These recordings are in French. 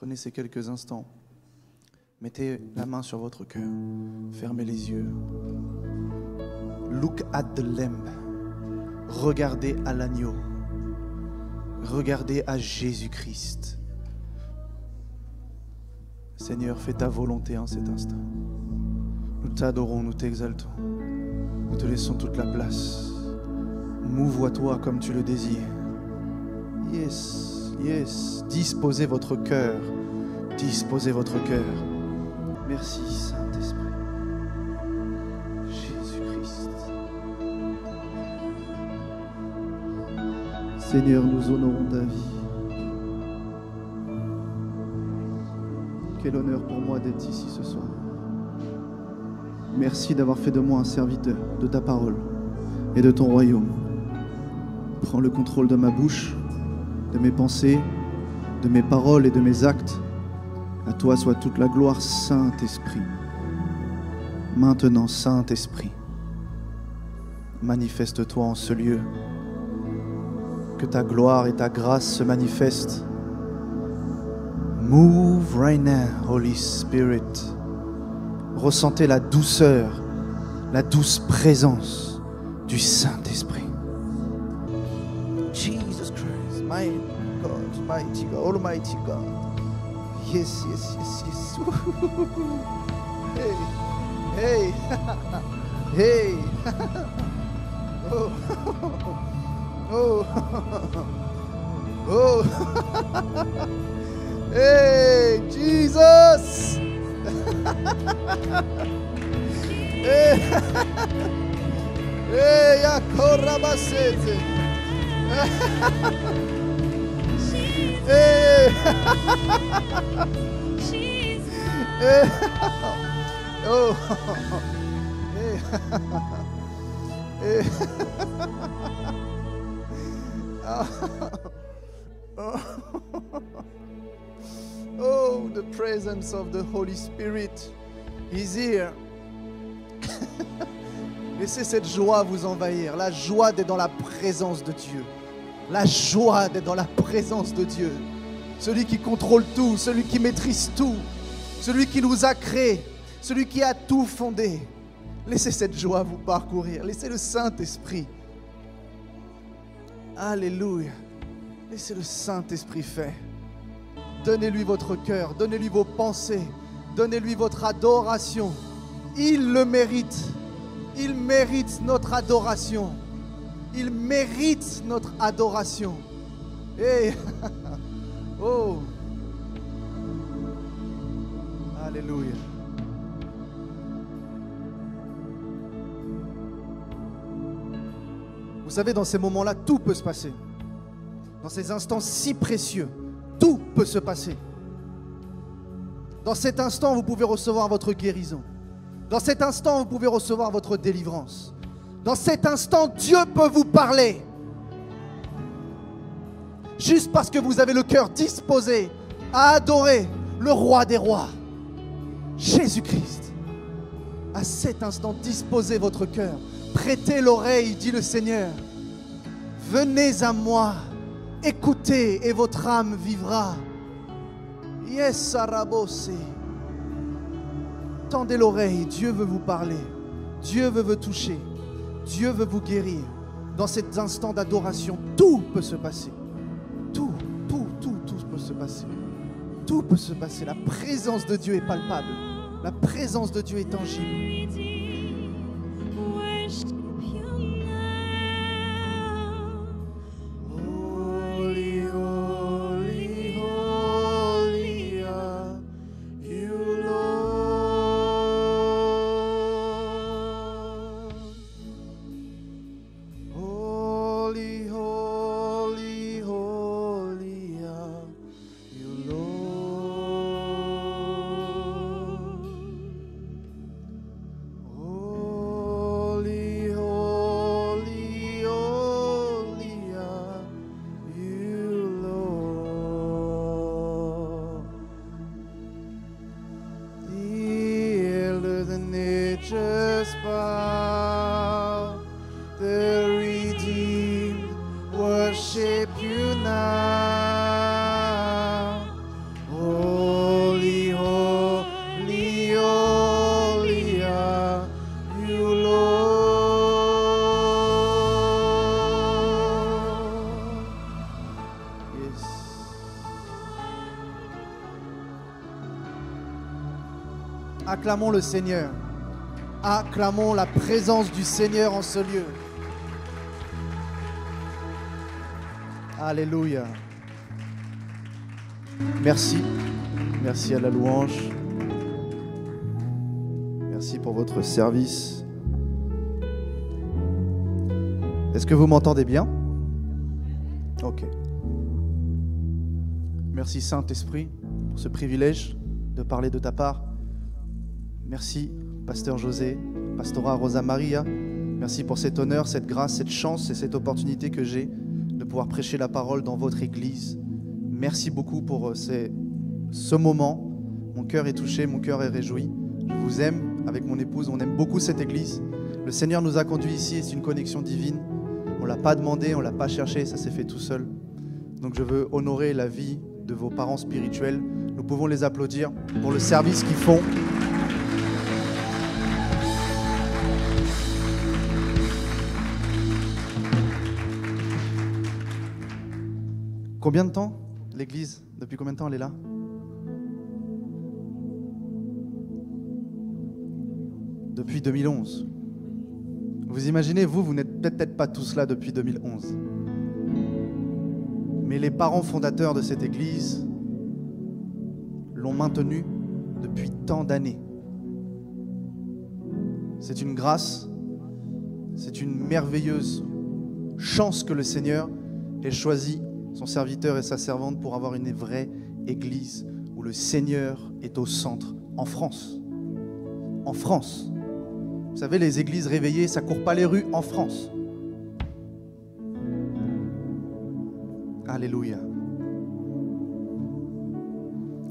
Prenez ces quelques instants. Mettez la main sur votre cœur. Fermez les yeux. Look at the lamb. Regardez à l'agneau. Regardez à Jésus-Christ. Seigneur, fais ta volonté en cet instant. Nous t'adorons, nous t'exaltons. Nous te laissons toute la place. Mouvoie-toi comme tu le désires. Yes, yes. Disposez votre cœur. Disposez votre cœur. Merci, Saint-Esprit. Jésus-Christ. Seigneur, nous honorons ta vie. Quel honneur pour moi d'être ici ce soir. Merci d'avoir fait de moi un serviteur de ta parole et de ton royaume. Prends le contrôle de ma bouche, de mes pensées, de mes paroles et de mes actes. À toi soit toute la gloire, Saint-Esprit. Maintenant, Saint-Esprit, manifeste-toi en ce lieu. Que ta gloire et ta grâce se manifestent. Move right now, Holy Spirit. Ressentez la douceur, la douce présence du Saint-Esprit. Jesus Christ, my God, mighty God, Almighty God. Yes, yes, yes, yes. Hey, hey, hey. Oh, oh, oh. Hey, Jesus. Hey, hey, Yakorabasete. Hey. Hey. Oh. Hey. Hey. Oh, the presence of the Holy Spirit is here. Laissez cette joie vous envahir, la joie d'être dans la présence de Dieu. La joie d'être dans la présence de Dieu. Celui qui contrôle tout, celui qui maîtrise tout, celui qui nous a créés, celui qui a tout fondé. Laissez cette joie vous parcourir. Laissez le Saint-Esprit. Alléluia. Laissez le Saint-Esprit faire. Donnez-lui votre cœur, donnez-lui vos pensées, donnez-lui votre adoration. Il le mérite. Il mérite notre adoration. Il mérite notre adoration. Hey. Oh. Alléluia. Vous savez, dans ces moments-là, tout peut se passer. Dans ces instants si précieux, tout peut se passer. Dans cet instant, vous pouvez recevoir votre guérison. Dans cet instant, vous pouvez recevoir votre délivrance. Dans cet instant, Dieu peut vous parler. Juste parce que vous avez le cœur disposé à adorer le roi des rois, Jésus-Christ. À cet instant, disposez votre cœur. Prêtez l'oreille, dit le Seigneur. Venez à moi, écoutez et votre âme vivra. Yes, Sarabose. Tendez l'oreille, Dieu veut vous parler. Dieu veut vous toucher. Dieu veut vous guérir. Dans cet instant d'adoration, tout peut se passer. Tout peut se passer. Tout peut se passer. La présence de Dieu est palpable. La présence de Dieu est tangible. Acclamons le Seigneur. Acclamons la présence du Seigneur en ce lieu. Alléluia. Merci. Merci à la louange. Merci pour votre service. Est-ce que vous m'entendez bien? Ok. Merci Saint-Esprit pour ce privilège de parler de ta part. Merci Pasteur José, Pastora Rosa Maria. Merci pour cet honneur, cette grâce, cette chance et cette opportunité que j'ai de pouvoir prêcher la parole dans votre église. Merci beaucoup pour ce moment. Mon cœur est touché, mon cœur est réjoui. Je vous aime avec mon épouse, on aime beaucoup cette église. Le Seigneur nous a conduits ici, c'est une connexion divine. On ne l'a pas demandé, on ne l'a pas cherché, ça s'est fait tout seul. Donc je veux honorer la vie de vos parents spirituels. Nous pouvons les applaudir pour le service qu'ils font. Combien de temps l'église? Depuis combien de temps elle est là? Depuis 2011. Vous imaginez, vous n'êtes peut-être pas tous là depuis 2011. Mais les parents fondateurs de cette église l'ont maintenue depuis tant d'années. C'est une grâce, c'est une merveilleuse chance que le Seigneur ait choisi son serviteur et sa servante pour avoir une vraie église où le Seigneur est au centre en France. En France. Vous savez, les églises réveillées, ça ne court pas les rues en France. Alléluia.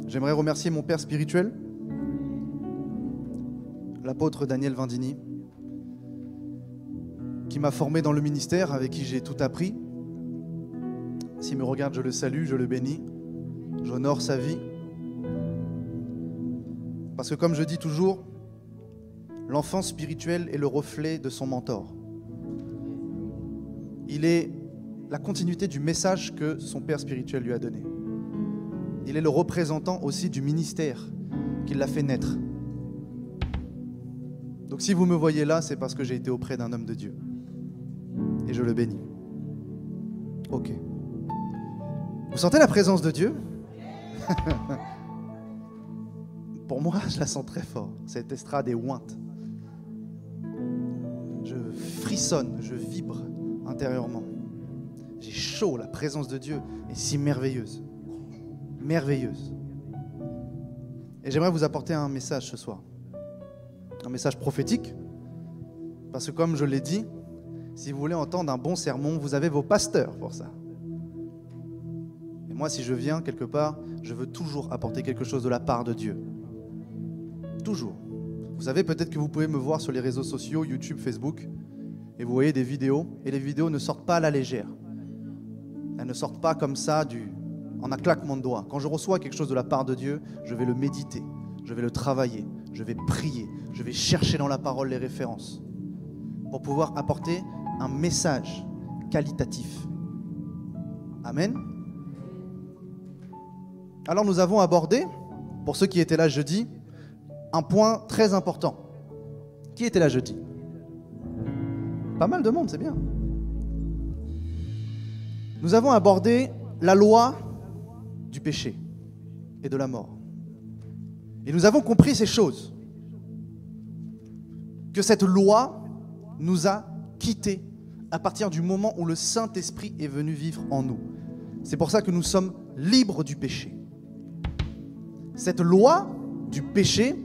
J'aimerais remercier mon père spirituel, l'apôtre Daniel Vandini, qui m'a formé dans le ministère, avec qui j'ai tout appris. S'il me regarde, je le salue, je le bénis, j'honore sa vie. Parce que comme je dis toujours, l'enfant spirituel est le reflet de son mentor. Il est la continuité du message que son père spirituel lui a donné. Il est le représentant aussi du ministère qui l'a fait naître. Donc si vous me voyez là, c'est parce que j'ai été auprès d'un homme de Dieu. Et je le bénis. Ok. Vous sentez la présence de Dieu? Pour moi, je la sens très fort. Cette estrade est ointe. Je frissonne, je vibre intérieurement. J'ai chaud, la présence de Dieu est si merveilleuse. Merveilleuse. Et j'aimerais vous apporter un message ce soir. Un message prophétique. Parce que comme je l'ai dit, si vous voulez entendre un bon sermon, vous avez vos pasteurs pour ça. Et moi, si je viens quelque part, je veux toujours apporter quelque chose de la part de Dieu. Toujours. Vous savez, peut-être que vous pouvez me voir sur les réseaux sociaux, YouTube, Facebook, et vous voyez des vidéos, et les vidéos ne sortent pas à la légère. Elles ne sortent pas comme ça, en un claquement de doigts. Quand je reçois quelque chose de la part de Dieu, je vais le méditer, je vais le travailler, je vais prier, je vais chercher dans la parole les références, pour pouvoir apporter un message qualitatif. Amen. Alors nous avons abordé, pour ceux qui étaient là jeudi, un point très important. Qui était là jeudi? Pas mal de monde, c'est bien. Nous avons abordé la loi du péché et de la mort. Et nous avons compris ces choses. Que cette loi nous a quittés à partir du moment où le Saint-Esprit est venu vivre en nous. C'est pour ça que nous sommes libres du péché. Cette loi du péché,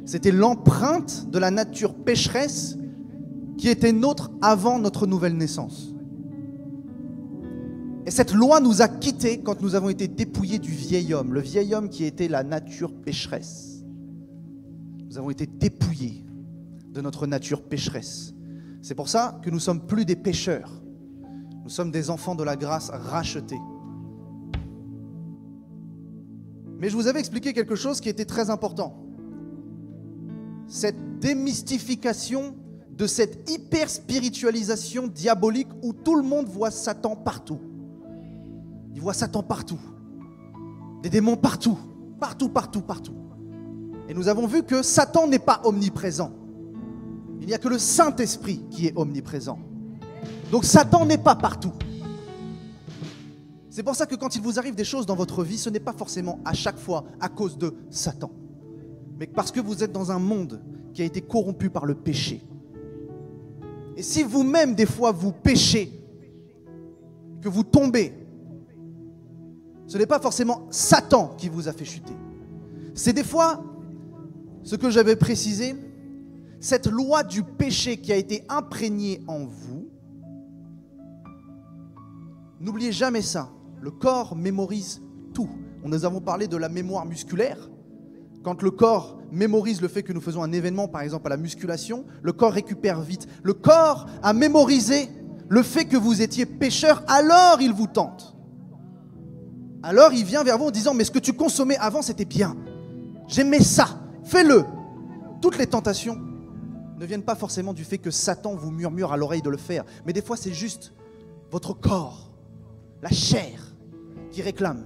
c'était l'empreinte de la nature pécheresse qui était nôtre avant notre nouvelle naissance. Et cette loi nous a quittés quand nous avons été dépouillés du vieil homme, le vieil homme qui était la nature pécheresse. Nous avons été dépouillés de notre nature pécheresse. C'est pour ça que nous ne sommes plus des pécheurs. Nous sommes des enfants de la grâce rachetés. Mais je vous avais expliqué quelque chose qui était très important. Cette démystification de cette hyper-spiritualisation diabolique où tout le monde voit Satan partout. Il voit Satan partout. Des démons partout. Partout, partout, partout. Et nous avons vu que Satan n'est pas omniprésent. Il n'y a que le Saint-Esprit qui est omniprésent. Donc Satan n'est pas partout. C'est pour ça que quand il vous arrive des choses dans votre vie, ce n'est pas forcément à chaque fois à cause de Satan. Mais parce que vous êtes dans un monde qui a été corrompu par le péché. Et si vous-même, des fois, vous péchez, que vous tombez, ce n'est pas forcément Satan qui vous a fait chuter. C'est des fois, ce que j'avais précisé, cette loi du péché qui a été imprégnée en vous. N'oubliez jamais ça. Le corps mémorise tout. Nous avons parlé de la mémoire musculaire. Quand le corps mémorise le fait que nous faisons un événement, par exemple à la musculation, le corps récupère vite. Le corps a mémorisé le fait que vous étiez pécheur, alors il vous tente. Alors il vient vers vous en disant, mais ce que tu consommais avant, c'était bien. J'aimais ça, fais-le. Toutes les tentations ne viennent pas forcément du fait que Satan vous murmure à l'oreille de le faire, mais des fois c'est juste votre corps, la chair, qui réclame.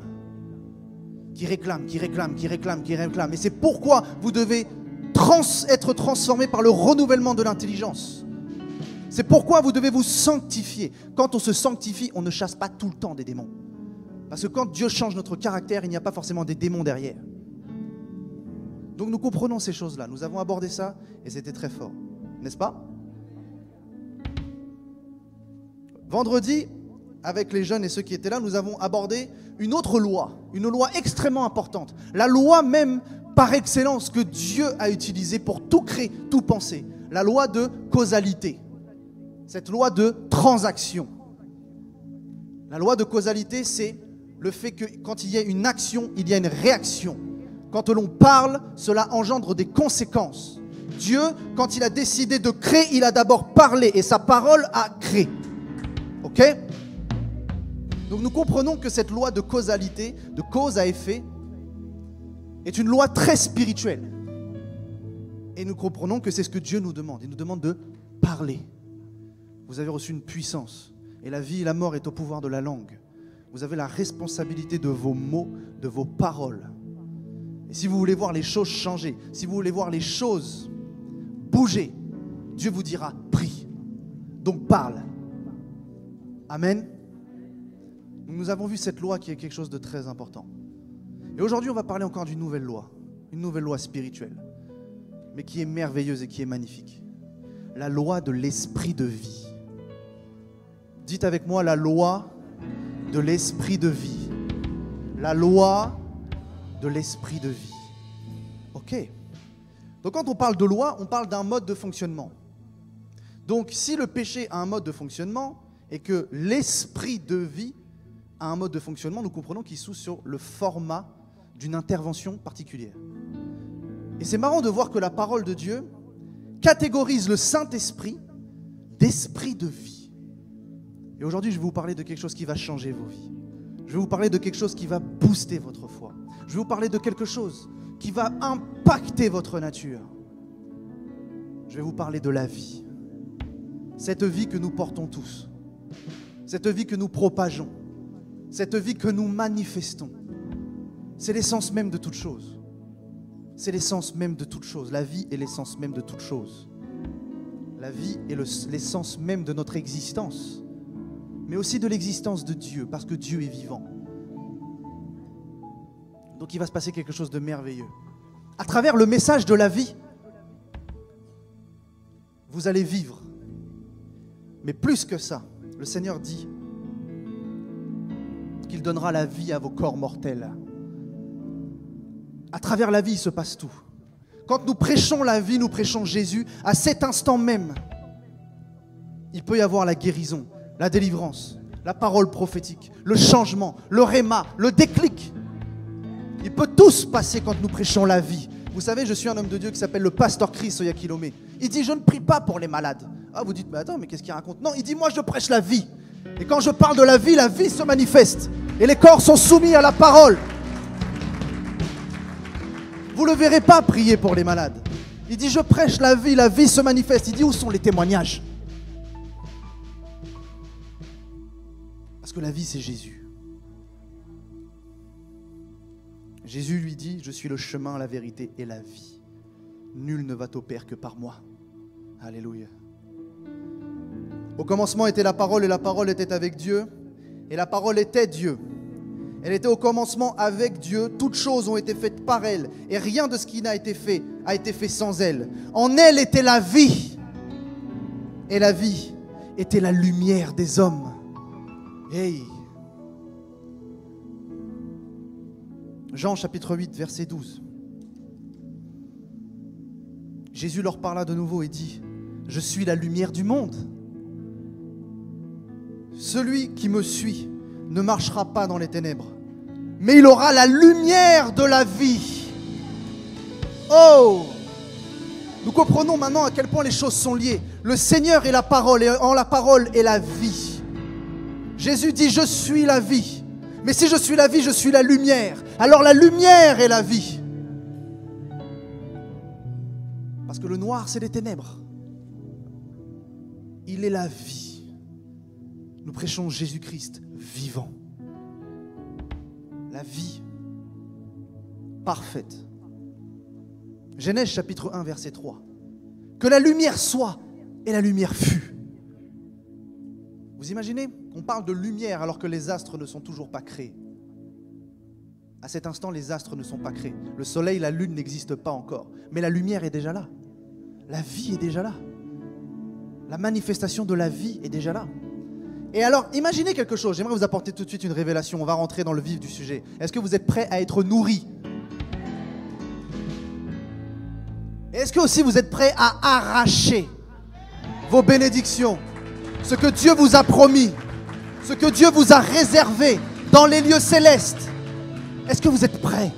Et c'est pourquoi vous devez être transformé par le renouvellement de l'intelligence. C'est pourquoi vous devez vous sanctifier. Quand on se sanctifie, on ne chasse pas tout le temps des démons. Parce que quand Dieu change notre caractère, il n'y a pas forcément des démons derrière. Donc nous comprenons ces choses-là. Nous avons abordé ça et c'était très fort. N'est-ce pas? Vendredi, avec les jeunes et ceux qui étaient là, nous avons abordé une autre loi, une loi extrêmement importante. La loi même par excellence que Dieu a utilisée pour tout créer, tout penser. La loi de causalité. Cette loi de transaction. La loi de causalité, c'est le fait que quand il y a une action, il y a une réaction. Quand l'on parle, cela engendre des conséquences. Dieu, quand il a décidé de créer, il a d'abord parlé et sa parole a créé. Ok ? Donc nous comprenons que cette loi de causalité, de cause à effet, est une loi très spirituelle. Et nous comprenons que c'est ce que Dieu nous demande. Il nous demande de parler. Vous avez reçu une puissance. Et la vie et la mort est au pouvoir de la langue. Vous avez la responsabilité de vos mots, de vos paroles. Et si vous voulez voir les choses changer, si vous voulez voir les choses bouger, Dieu vous dira prie. Donc parle. Amen. Nous avons vu cette loi qui est quelque chose de très important. Et aujourd'hui, on va parler encore d'une nouvelle loi spirituelle, mais qui est merveilleuse et qui est magnifique. La loi de l'esprit de vie. Dites avec moi la loi de l'esprit de vie. La loi de l'esprit de vie. Ok. Donc quand on parle de loi, on parle d'un mode de fonctionnement. Donc si le péché a un mode de fonctionnement et que l'esprit de vie a un mode de fonctionnement, nous comprenons qu'il s'ouvre sur le format d'une intervention particulière. Et c'est marrant de voir que la parole de Dieu catégorise le Saint-Esprit d'esprit de vie. Et aujourd'hui, je vais vous parler de quelque chose qui va changer vos vies. Je vais vous parler de quelque chose qui va booster votre foi. Je vais vous parler de quelque chose qui va impacter votre nature. Je vais vous parler de la vie. Cette vie que nous portons tous. Cette vie que nous propageons. Cette vie que nous manifestons. C'est l'essence même de toute chose. C'est l'essence même de toute chose. La vie est l'essence même de toute chose. La vie est l'essence même de notre existence. Mais aussi de l'existence de Dieu, parce que Dieu est vivant. Donc il va se passer quelque chose de merveilleux. À travers le message de la vie, vous allez vivre. Mais plus que ça, le Seigneur dit qu'il donnera la vie à vos corps mortels. À travers la vie, il se passe tout. Quand nous prêchons la vie, nous prêchons Jésus, à cet instant même, il peut y avoir la guérison, la délivrance, la parole prophétique, le changement, le réma, le déclic. Il peut tout se passer quand nous prêchons la vie. Vous savez, je suis un homme de Dieu qui s'appelle le pasteur Chris Oyakilome. Il dit, je ne prie pas pour les malades. Ah, vous dites, mais attends, mais qu'est-ce qu'il raconte? Non, il dit, moi je prêche la vie. Et quand je parle de la vie se manifeste. Et les corps sont soumis à la parole. Vous ne le verrez pas prier pour les malades. Il dit, je prêche la vie se manifeste. Il dit, où sont les témoignages? Parce que la vie, c'est Jésus. Jésus lui dit, je suis le chemin, la vérité et la vie. nul ne va au Père que par moi. Alléluia. Au commencement était la parole et la parole était avec Dieu et la parole était Dieu. Elle était au commencement avec Dieu, toutes choses ont été faites par elle et rien de ce qui n'a été fait sans elle. En elle était la vie et la vie était la lumière des hommes. Hey. Jean chapitre 8 verset 12. Jésus leur parla de nouveau et dit: je suis la lumière du monde. Celui qui me suit ne marchera pas dans les ténèbres, mais il aura la lumière de la vie. Oh! Nous comprenons maintenant à quel point les choses sont liées. Le Seigneur est la parole et en la parole est la vie. Jésus dit: je suis la vie. Mais si je suis la vie, je suis la lumière. Alors la lumière est la vie. Parce que le noir, c'est les ténèbres. Il est la vie. Nous prêchons Jésus-Christ vivant. La vie parfaite. Genèse chapitre 1, verset 3. Que la lumière soit, et la lumière fut. Vous imaginez? On parle de lumière alors que les astres ne sont toujours pas créés. À cet instant, les astres ne sont pas créés. Le soleil, la lune n'existent pas encore. Mais la lumière est déjà là. La vie est déjà là. La manifestation de la vie est déjà là. Et alors, imaginez quelque chose. J'aimerais vous apporter tout de suite une révélation. On va rentrer dans le vif du sujet. Est-ce que vous êtes prêts à être nourris? Est-ce que aussi vous êtes prêts à arracher vos bénédictions, ce que Dieu vous a promis, ce que Dieu vous a réservé dans les lieux célestes? Est-ce que vous êtes prêts?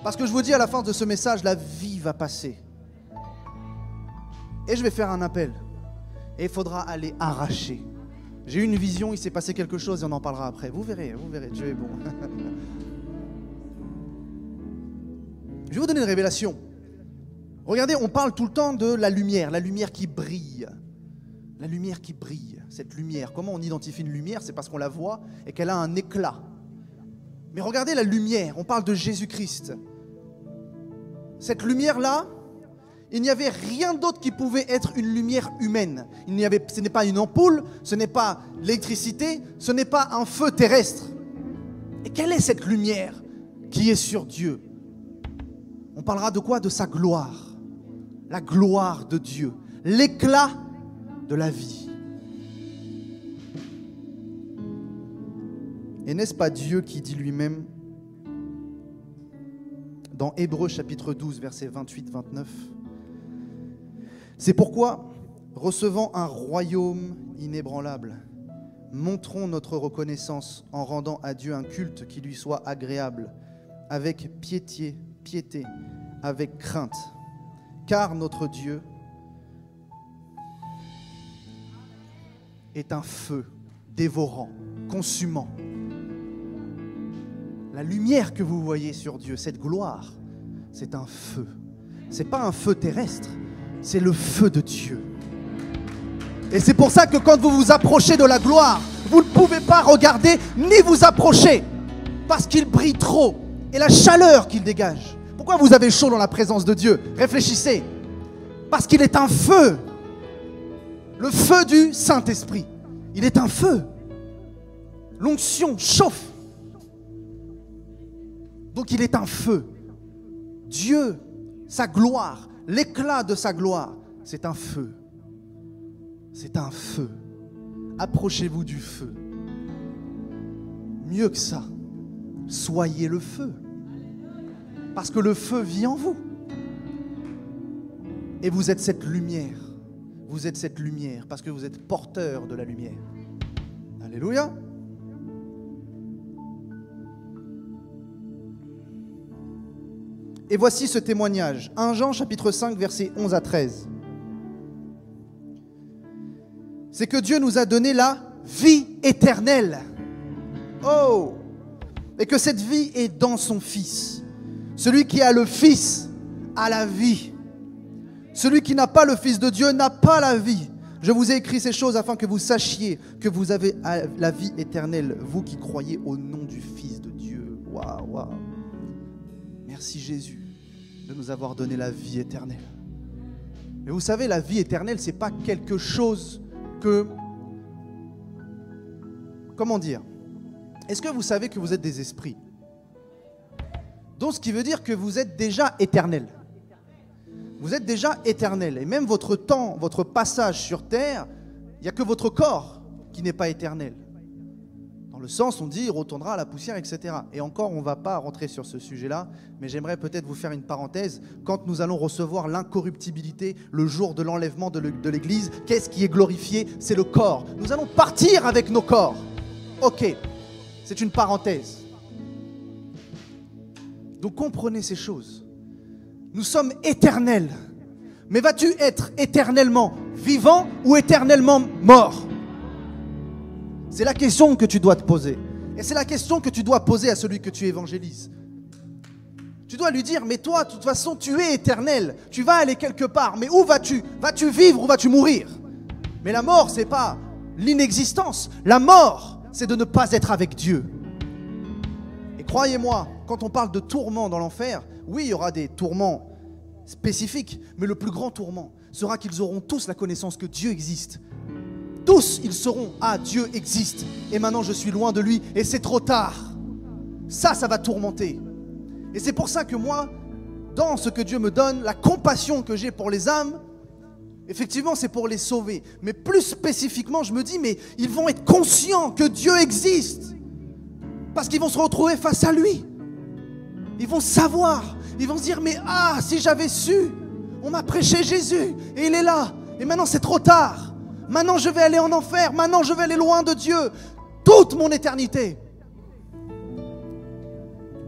Parce que je vous dis à la fin de ce message, la vie va passer. Et je vais faire un appel. Et il faudra aller arracher. J'ai eu une vision, il s'est passé quelque chose et on en parlera après. Vous verrez, Dieu est bon. Je vais vous donner une révélation. Regardez, on parle tout le temps de la lumière qui brille. La lumière qui brille, cette lumière. Comment on identifie une lumière? C'est parce qu'on la voit et qu'elle a un éclat. Mais regardez la lumière, on parle de Jésus-Christ. Cette lumière-là, il n'y avait rien d'autre qui pouvait être une lumière humaine. Ce n'est pas une ampoule, ce n'est pas l'électricité, ce n'est pas un feu terrestre. Et quelle est cette lumière qui est sur Dieu? On parlera de quoi? De sa gloire. La gloire de Dieu. L'éclat de la vie. Et n'est-ce pas Dieu qui dit lui-même dans Hébreux chapitre 12, versets 28-29, c'est pourquoi, recevant un royaume inébranlable, montrons notre reconnaissance en rendant à Dieu un culte qui lui soit agréable, avec piété, avec crainte. Car notre Dieu est un feu dévorant, consumant. La lumière que vous voyez sur Dieu, cette gloire, c'est un feu. Ce n'est pas un feu terrestre, c'est le feu de Dieu. Et c'est pour ça que quand vous vous approchez de la gloire, vous ne pouvez pas regarder ni vous approcher, parce qu'il brille trop. Et la chaleur qu'il dégage. Pourquoi vous avez chaud dans la présence de Dieu? Réfléchissez. Parce qu'il est un feu. Le feu du Saint-Esprit. Il est un feu. L'onction chauffe. Donc il est un feu. Dieu, sa gloire, l'éclat de sa gloire, c'est un feu. C'est un feu. Approchez-vous du feu. Mieux que ça, soyez le feu. Parce que le feu vit en vous. Et vous êtes cette lumière. Vous êtes cette lumière parce que vous êtes porteur de la lumière. Alléluia. Et voici ce témoignage. 1 Jean chapitre 5 versets 11 à 13. C'est que Dieu nous a donné la vie éternelle. Oh! Et que cette vie est dans son Fils. Celui qui a le Fils a la vie. Celui qui n'a pas le Fils de Dieu n'a pas la vie. Je vous ai écrit ces choses afin que vous sachiez que vous avez la vie éternelle, vous qui croyez au nom du Fils de Dieu. Waouh, waouh. Merci Jésus. de nous avoir donné la vie éternelle. Et vous savez, la vie éternelle, ce n'est pas quelque chose que... Comment dire? Est-ce que vous savez que vous êtes des esprits? Donc, ce qui veut dire que vous êtes déjà éternel. Vous êtes déjà éternel. Et même votre temps, votre passage sur terre, il n'y a que votre corps qui n'est pas éternel. Dans le sens, on dit, il retournera à la poussière, etc. Et encore, on ne va pas rentrer sur ce sujet-là, mais j'aimerais peut-être vous faire une parenthèse. Quand nous allons recevoir l'incorruptibilité, le jour de l'enlèvement de l'Église, qu'est-ce qui est glorifié? C'est le corps. Nous allons partir avec nos corps. Ok, c'est une parenthèse. Donc comprenez ces choses. Nous sommes éternels. Mais vas-tu être éternellement vivant ou éternellement mort? C'est la question que tu dois te poser. Et c'est la question que tu dois poser à celui que tu évangélises. Tu dois lui dire, mais toi, de toute façon, tu es éternel. Tu vas aller quelque part. Mais où vas-tu? Vas-tu vivre ou vas-tu mourir? Mais la mort, ce n'est pas l'inexistence. La mort, c'est de ne pas être avec Dieu. Et croyez-moi, quand on parle de tourments dans l'enfer, oui, il y aura des tourments spécifiques, mais le plus grand tourment sera qu'ils auront tous la connaissance que Dieu existe. Tous, ils sauront, ah, Dieu existe, et maintenant je suis loin de lui, et c'est trop tard. Ça va tourmenter. Et c'est pour ça que moi, dans ce que Dieu me donne, la compassion que j'ai pour les âmes, effectivement, c'est pour les sauver. Mais plus spécifiquement, je me dis, mais ils vont être conscients que Dieu existe. Parce qu'ils vont se retrouver face à lui. Ils vont savoir. Ils vont se dire, mais ah, si j'avais su, on m'a prêché Jésus, et il est là. Et maintenant, c'est trop tard. Maintenant, je vais aller en enfer. Maintenant, je vais aller loin de Dieu. Toute mon éternité.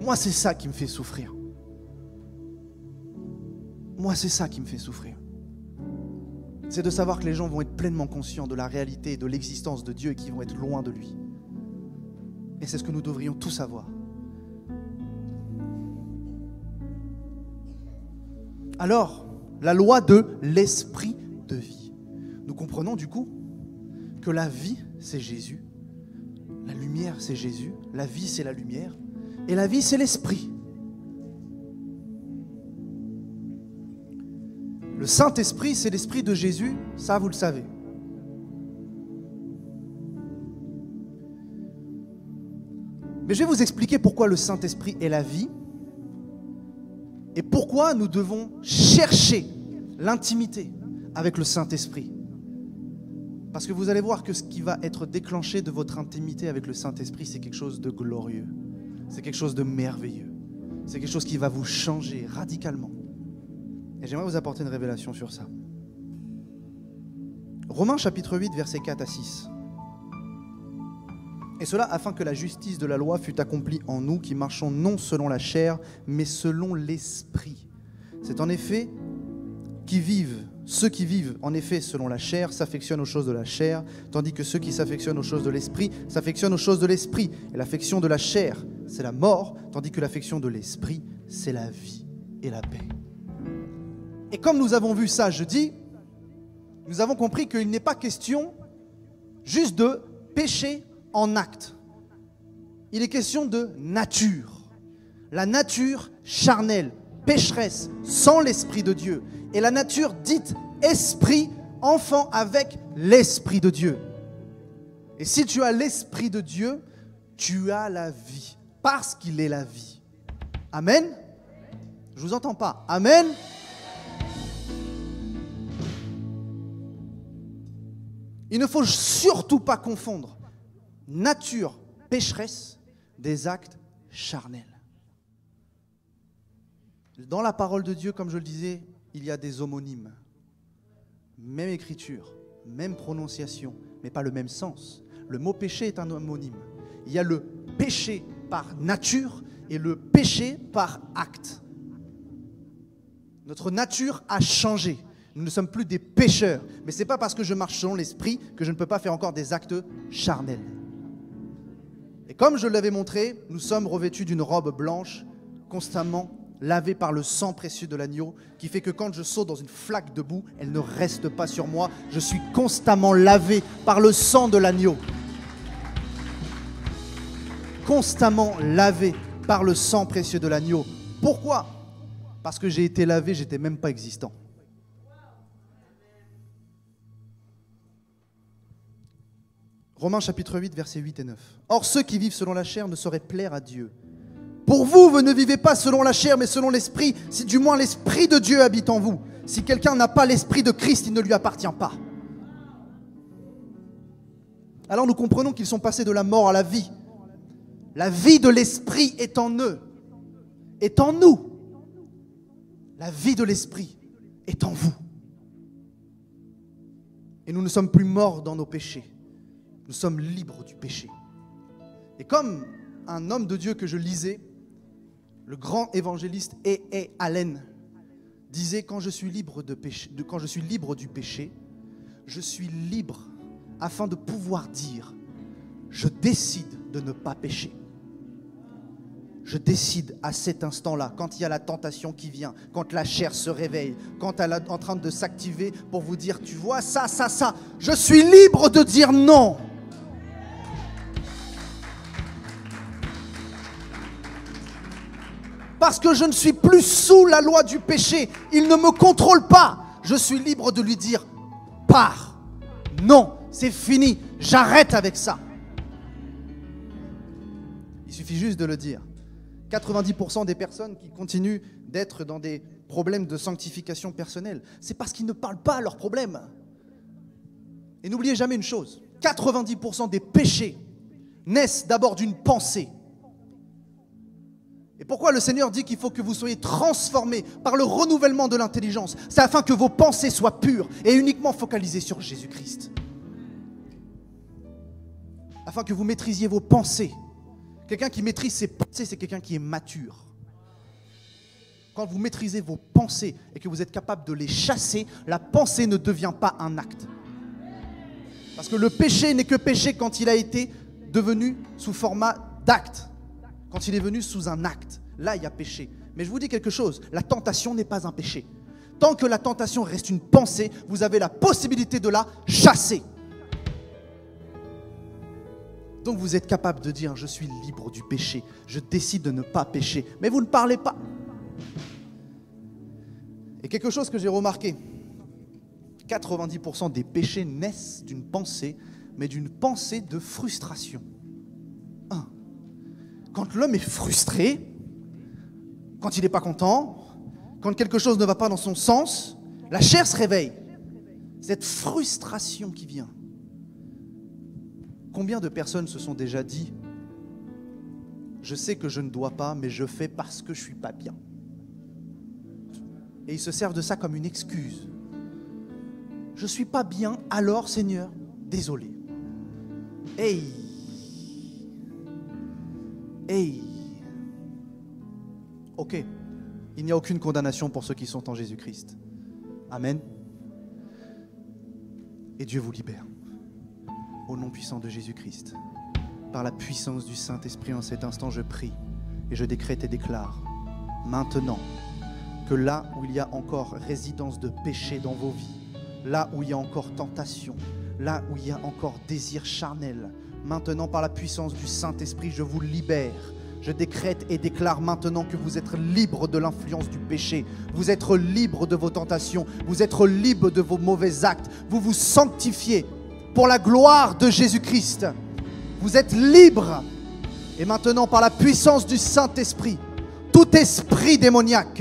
Moi, c'est ça qui me fait souffrir. Moi, c'est ça qui me fait souffrir. C'est de savoir que les gens vont être pleinement conscients de la réalité et de l'existence de Dieu et qu'ils vont être loin de lui. Et c'est ce que nous devrions tous savoir. Alors, la loi de l'esprit de vie. Nous comprenons du coup que la vie, c'est Jésus. La lumière, c'est Jésus. La vie, c'est la lumière. Et la vie, c'est l'esprit. Le Saint-Esprit, c'est l'esprit de Jésus. Ça, vous le savez. Mais je vais vous expliquer pourquoi le Saint-Esprit est la vie et pourquoi nous devons chercher l'intimité avec le Saint-Esprit. Parce que vous allez voir que ce qui va être déclenché de votre intimité avec le Saint-Esprit, c'est quelque chose de glorieux. C'est quelque chose de merveilleux. C'est quelque chose qui va vous changer radicalement. Et j'aimerais vous apporter une révélation sur ça. Romains chapitre 8, versets 4 à 6. Et cela afin que la justice de la loi fût accomplie en nous qui marchons non selon la chair, mais selon l'esprit. C'est en effet ceux qui vivent en effet selon la chair s'affectionnent aux choses de la chair, tandis que ceux qui s'affectionnent aux choses de l'esprit s'affectionnent aux choses de l'esprit. Et l'affection de la chair, c'est la mort, tandis que l'affection de l'esprit, c'est la vie et la paix. Et comme nous avons vu ça jeudi, nous avons compris qu'il n'est pas question juste de péché en acte. Il est question de nature. La nature charnelle, pécheresse, sans l'Esprit de Dieu. Et la nature dite esprit, enfant avec l'Esprit de Dieu. Et si tu as l'Esprit de Dieu, tu as la vie, parce qu'il est la vie. Amen? Je ne vous entends pas. Amen? Il ne faut surtout pas confondre nature pécheresse des actes charnels. Dans la parole de Dieu, comme je le disais, il y a des homonymes. Même écriture, même prononciation, mais pas le même sens. Le mot péché est un homonyme. Il y a le péché par nature et le péché par acte. Notre nature a changé. Nous ne sommes plus des pécheurs. Mais ce n'est pas parce que je marche selon l'esprit que je ne peux pas faire encore des actes charnels. Et comme je l'avais montré, nous sommes revêtus d'une robe blanche, constamment lavée par le sang précieux de l'agneau, qui fait que quand je saute dans une flaque de boue, elle ne reste pas sur moi. Je suis constamment lavé par le sang de l'agneau. Constamment lavé par le sang précieux de l'agneau. Pourquoi ? Parce que j'ai été lavé, j'étais même pas existant. Romains chapitre 8, versets 8 et 9. Or, ceux qui vivent selon la chair ne sauraient plaire à Dieu. Pour vous, vous ne vivez pas selon la chair, mais selon l'esprit, si du moins l'esprit de Dieu habite en vous. Si quelqu'un n'a pas l'esprit de Christ, il ne lui appartient pas. Alors nous comprenons qu'ils sont passés de la mort à la vie. La vie de l'esprit est en eux, est en nous. La vie de l'esprit est en vous. Et nous ne sommes plus morts dans nos péchés. Nous sommes libres du péché. Et comme un homme de Dieu que je lisais, le grand évangéliste A.A. Allen, disait, quand je suis libre du péché, je suis libre afin de pouvoir dire, je décide de ne pas pécher. Je décide à cet instant-là, quand il y a la tentation qui vient, quand la chair se réveille, quand elle est en train de s'activer pour vous dire, tu vois, ça, je suis libre de dire non. Parce que je ne suis plus sous la loi du péché. Il ne me contrôle pas. Je suis libre de lui dire, pars. Non, c'est fini. J'arrête avec ça. Il suffit juste de le dire. 90% des personnes qui continuent d'être dans des problèmes de sanctification personnelle, c'est parce qu'ils ne parlent pas à leurs problèmes. Et n'oubliez jamais une chose, 90% des péchés naissent d'abord d'une pensée. Et pourquoi le Seigneur dit qu'il faut que vous soyez transformés par le renouvellement de l'intelligence? C'est afin que vos pensées soient pures et uniquement focalisées sur Jésus-Christ. Afin que vous maîtrisiez vos pensées. Quelqu'un qui maîtrise ses pensées, c'est quelqu'un qui est mature. Quand vous maîtrisez vos pensées et que vous êtes capable de les chasser, la pensée ne devient pas un acte. Parce que le péché n'est que péché quand il a été devenu sous format d'acte. Quand il est venu sous un acte, là il y a péché. Mais je vous dis quelque chose, la tentation n'est pas un péché. Tant que la tentation reste une pensée, vous avez la possibilité de la chasser. Donc vous êtes capable de dire, je suis libre du péché, je décide de ne pas pécher. Mais vous ne parlez pas. Et quelque chose que j'ai remarqué, 90% des péchés naissent d'une pensée, mais d'une pensée de frustration. Quand l'homme est frustré, quand il n'est pas content, quand quelque chose ne va pas dans son sens, la chair se réveille. Cette frustration qui vient. Combien de personnes se sont déjà dit, je sais que je ne dois pas, mais je fais parce que je ne suis pas bien. Et ils se servent de ça comme une excuse. Je ne suis pas bien, alors Seigneur, désolé. Hey! Ok, il n'y a aucune condamnation pour ceux qui sont en Jésus-Christ. Amen. Et Dieu vous libère. Au nom puissant de Jésus-Christ. Par la puissance du Saint-Esprit, en cet instant, je prie et je décrète et déclare maintenant que là où il y a encore résidence de péché dans vos vies, là où il y a encore tentation, là où il y a encore désir charnel, maintenant, par la puissance du Saint-Esprit, je vous libère. Je décrète et déclare maintenant que vous êtes libre de l'influence du péché. Vous êtes libre de vos tentations. Vous êtes libre de vos mauvais actes. Vous vous sanctifiez pour la gloire de Jésus-Christ. Vous êtes libre. Et maintenant, par la puissance du Saint-Esprit, tout esprit démoniaque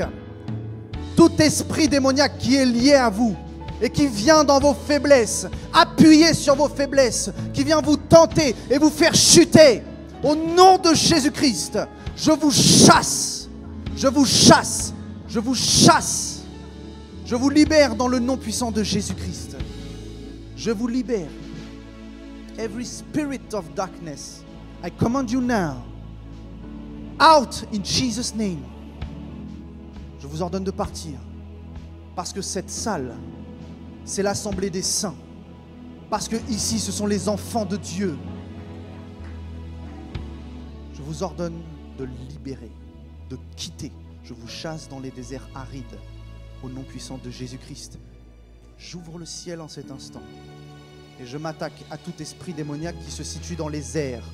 qui est lié à vous, et qui vient dans vos faiblesses, appuyer sur vos faiblesses, qui vient vous tenter et vous faire chuter. Au nom de Jésus-Christ, je vous chasse, je vous chasse, je vous chasse. Je vous libère dans le nom puissant de Jésus-Christ. Je vous libère. Every spirit of darkness, I command you now, out in Jesus' name. Je vous ordonne de partir, parce que cette salle, c'est l'assemblée des saints. Parce que ici, ce sont les enfants de Dieu. Je vous ordonne de libérer, de quitter. Je vous chasse dans les déserts arides. Au nom puissant de Jésus-Christ. J'ouvre le ciel en cet instant. Et je m'attaque à tout esprit démoniaque qui se situe dans les airs.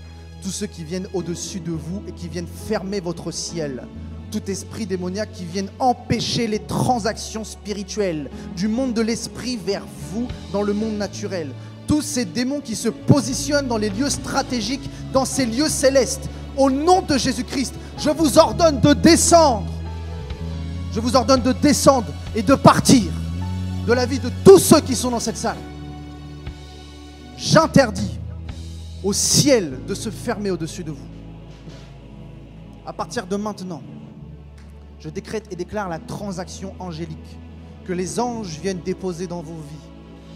Tous ceux qui viennent au-dessus de vous et qui viennent fermer votre ciel. tout esprit démoniaque qui vienne empêcher les transactions spirituelles du monde de l'esprit vers vous dans le monde naturel. Tous ces démons qui se positionnent dans les lieux stratégiques, dans ces lieux célestes, au nom de Jésus-Christ, je vous ordonne de descendre. Je vous ordonne de descendre et de partir de la vie de tous ceux qui sont dans cette salle. J'interdis au ciel de se fermer au-dessus de vous. À partir de maintenant, je décrète et déclare la transaction angélique. Que les anges viennent déposer dans vos vies.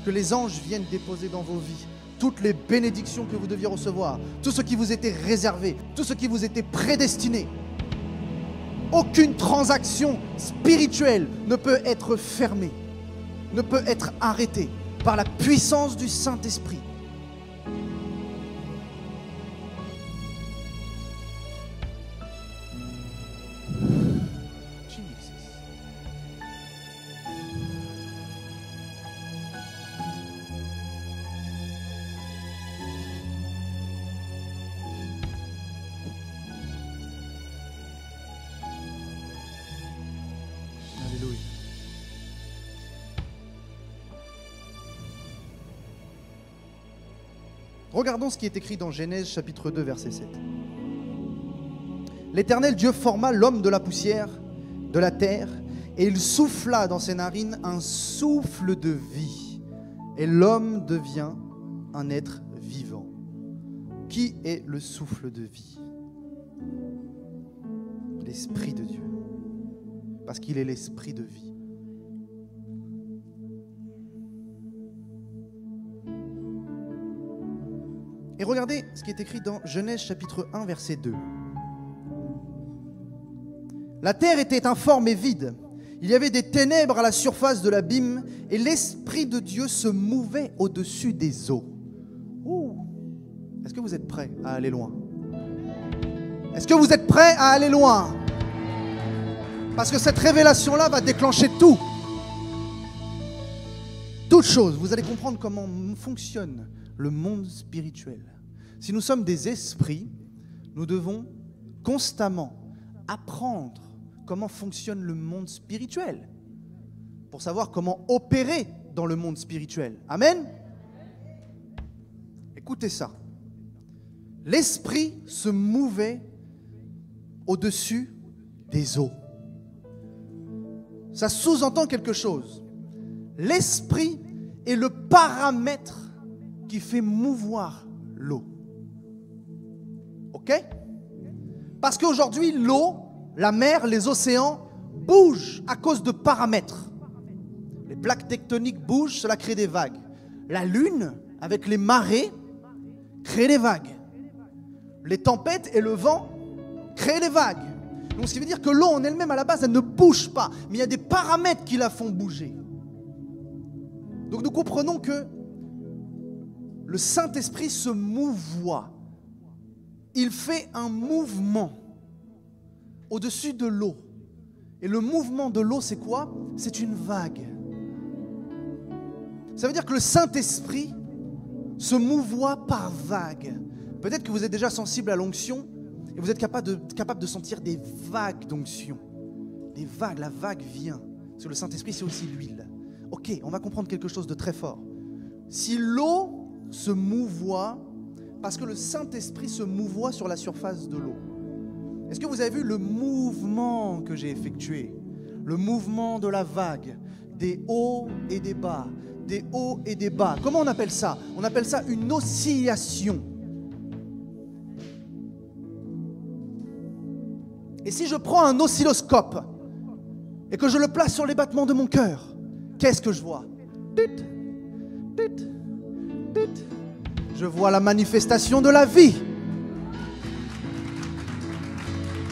Que les anges viennent déposer dans vos vies toutes les bénédictions que vous deviez recevoir, tout ce qui vous était réservé, tout ce qui vous était prédestiné. Aucune transaction spirituelle ne peut être fermée, ne peut être arrêtée par la puissance du Saint-Esprit. Alléluia. Regardons ce qui est écrit dans Genèse chapitre 2 verset 7. L'Éternel Dieu forma l'homme de la poussière de la terre et il souffla dans ses narines un souffle de vie et l'homme devient un être vivant. Qui est le souffle de vie? L'Esprit de Dieu. Parce qu'il est l'Esprit de vie. Et regardez ce qui est écrit dans Genèse chapitre 1 verset 2. La terre était informe et vide. Il y avait des ténèbres à la surface de l'abîme et l'Esprit de Dieu se mouvait au-dessus des eaux. Ouh. Est-ce que vous êtes prêts à aller loin? Est-ce que vous êtes prêts à aller loin? Parce que cette révélation-là va déclencher tout. Toute chose. Vous allez comprendre comment fonctionne le monde spirituel. Si nous sommes des esprits, nous devons constamment apprendre comment fonctionne le monde spirituel pour savoir comment opérer dans le monde spirituel. Amen. Écoutez ça. L'esprit se mouvait au-dessus des eaux. Ça sous-entend quelque chose. L'esprit est le paramètre qui fait mouvoir l'eau. Ok? Parce qu'aujourd'hui, l'eau, la mer, les océans bougent à cause de paramètres. Les plaques tectoniques bougent, cela crée des vagues. La lune, avec les marées, crée des vagues. Les tempêtes et le vent créent des vagues. Donc ce qui veut dire que l'eau en elle-même, à la base, elle ne bouge pas. Mais il y a des paramètres qui la font bouger. Donc nous comprenons que le Saint-Esprit se mouvoie. Il fait un mouvement au-dessus de l'eau. Et le mouvement de l'eau, c'est quoi? C'est une vague. Ça veut dire que le Saint-Esprit se mouvoie par vague. Peut-être que vous êtes déjà sensible à l'onction et vous êtes capable de sentir des vagues d'onction. Des vagues, la vague vient. Parce que le Saint-Esprit, c'est aussi l'huile. Ok, on va comprendre quelque chose de très fort. Si l'eau se mouvoie, parce que le Saint-Esprit se mouvoie sur la surface de l'eau. Est-ce que vous avez vu le mouvement que j'ai effectué? Le mouvement de la vague, des hauts et des bas, des hauts et des bas. Comment on appelle ça? On appelle ça une oscillation. Et si je prends un oscilloscope et que je le place sur les battements de mon cœur, qu'est-ce que je vois? Je vois la manifestation de la vie.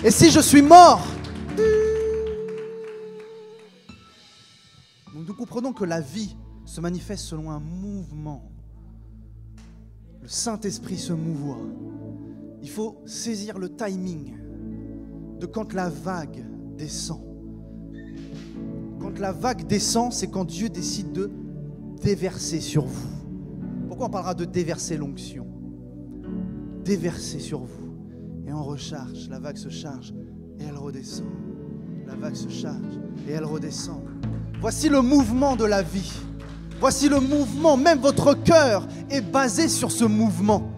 Et si je suis mort, donc nous comprenons que la vie se manifeste selon un mouvement. Le Saint-Esprit se mouvoit. Il faut saisir le timing de quand la vague descend. Quand la vague descend, c'est quand Dieu décide de déverser sur vous. Pourquoi on parlera de déverser l'onction? Déverser sur vous. Et on recharge, la vague se charge et elle redescend. La vague se charge et elle redescend. Voici le mouvement de la vie. Voici le mouvement. Même votre cœur est basé sur ce mouvement.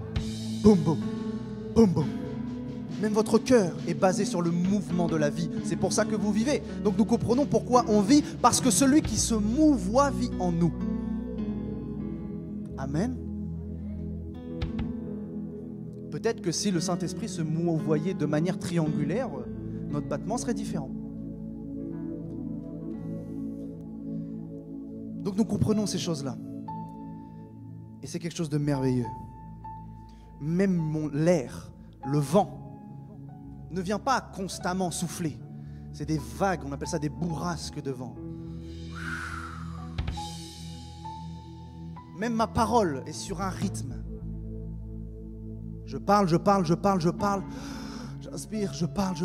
Boum, boum, boum, boum. Même votre cœur est basé sur le mouvement de la vie. C'est pour ça que vous vivez. Donc nous comprenons pourquoi on vit. Parce que celui qui se mouvoie vit en nous. Amen. Peut-être que si le Saint-Esprit se mouvoyait de manière triangulaire, notre battement serait différent. Donc nous comprenons ces choses-là. Et c'est quelque chose de merveilleux. Même l'air, le vent, ne vient pas constamment souffler. C'est des vagues, on appelle ça des bourrasques de vent. Même ma parole est sur un rythme. Je parle. J'inspire, je parle.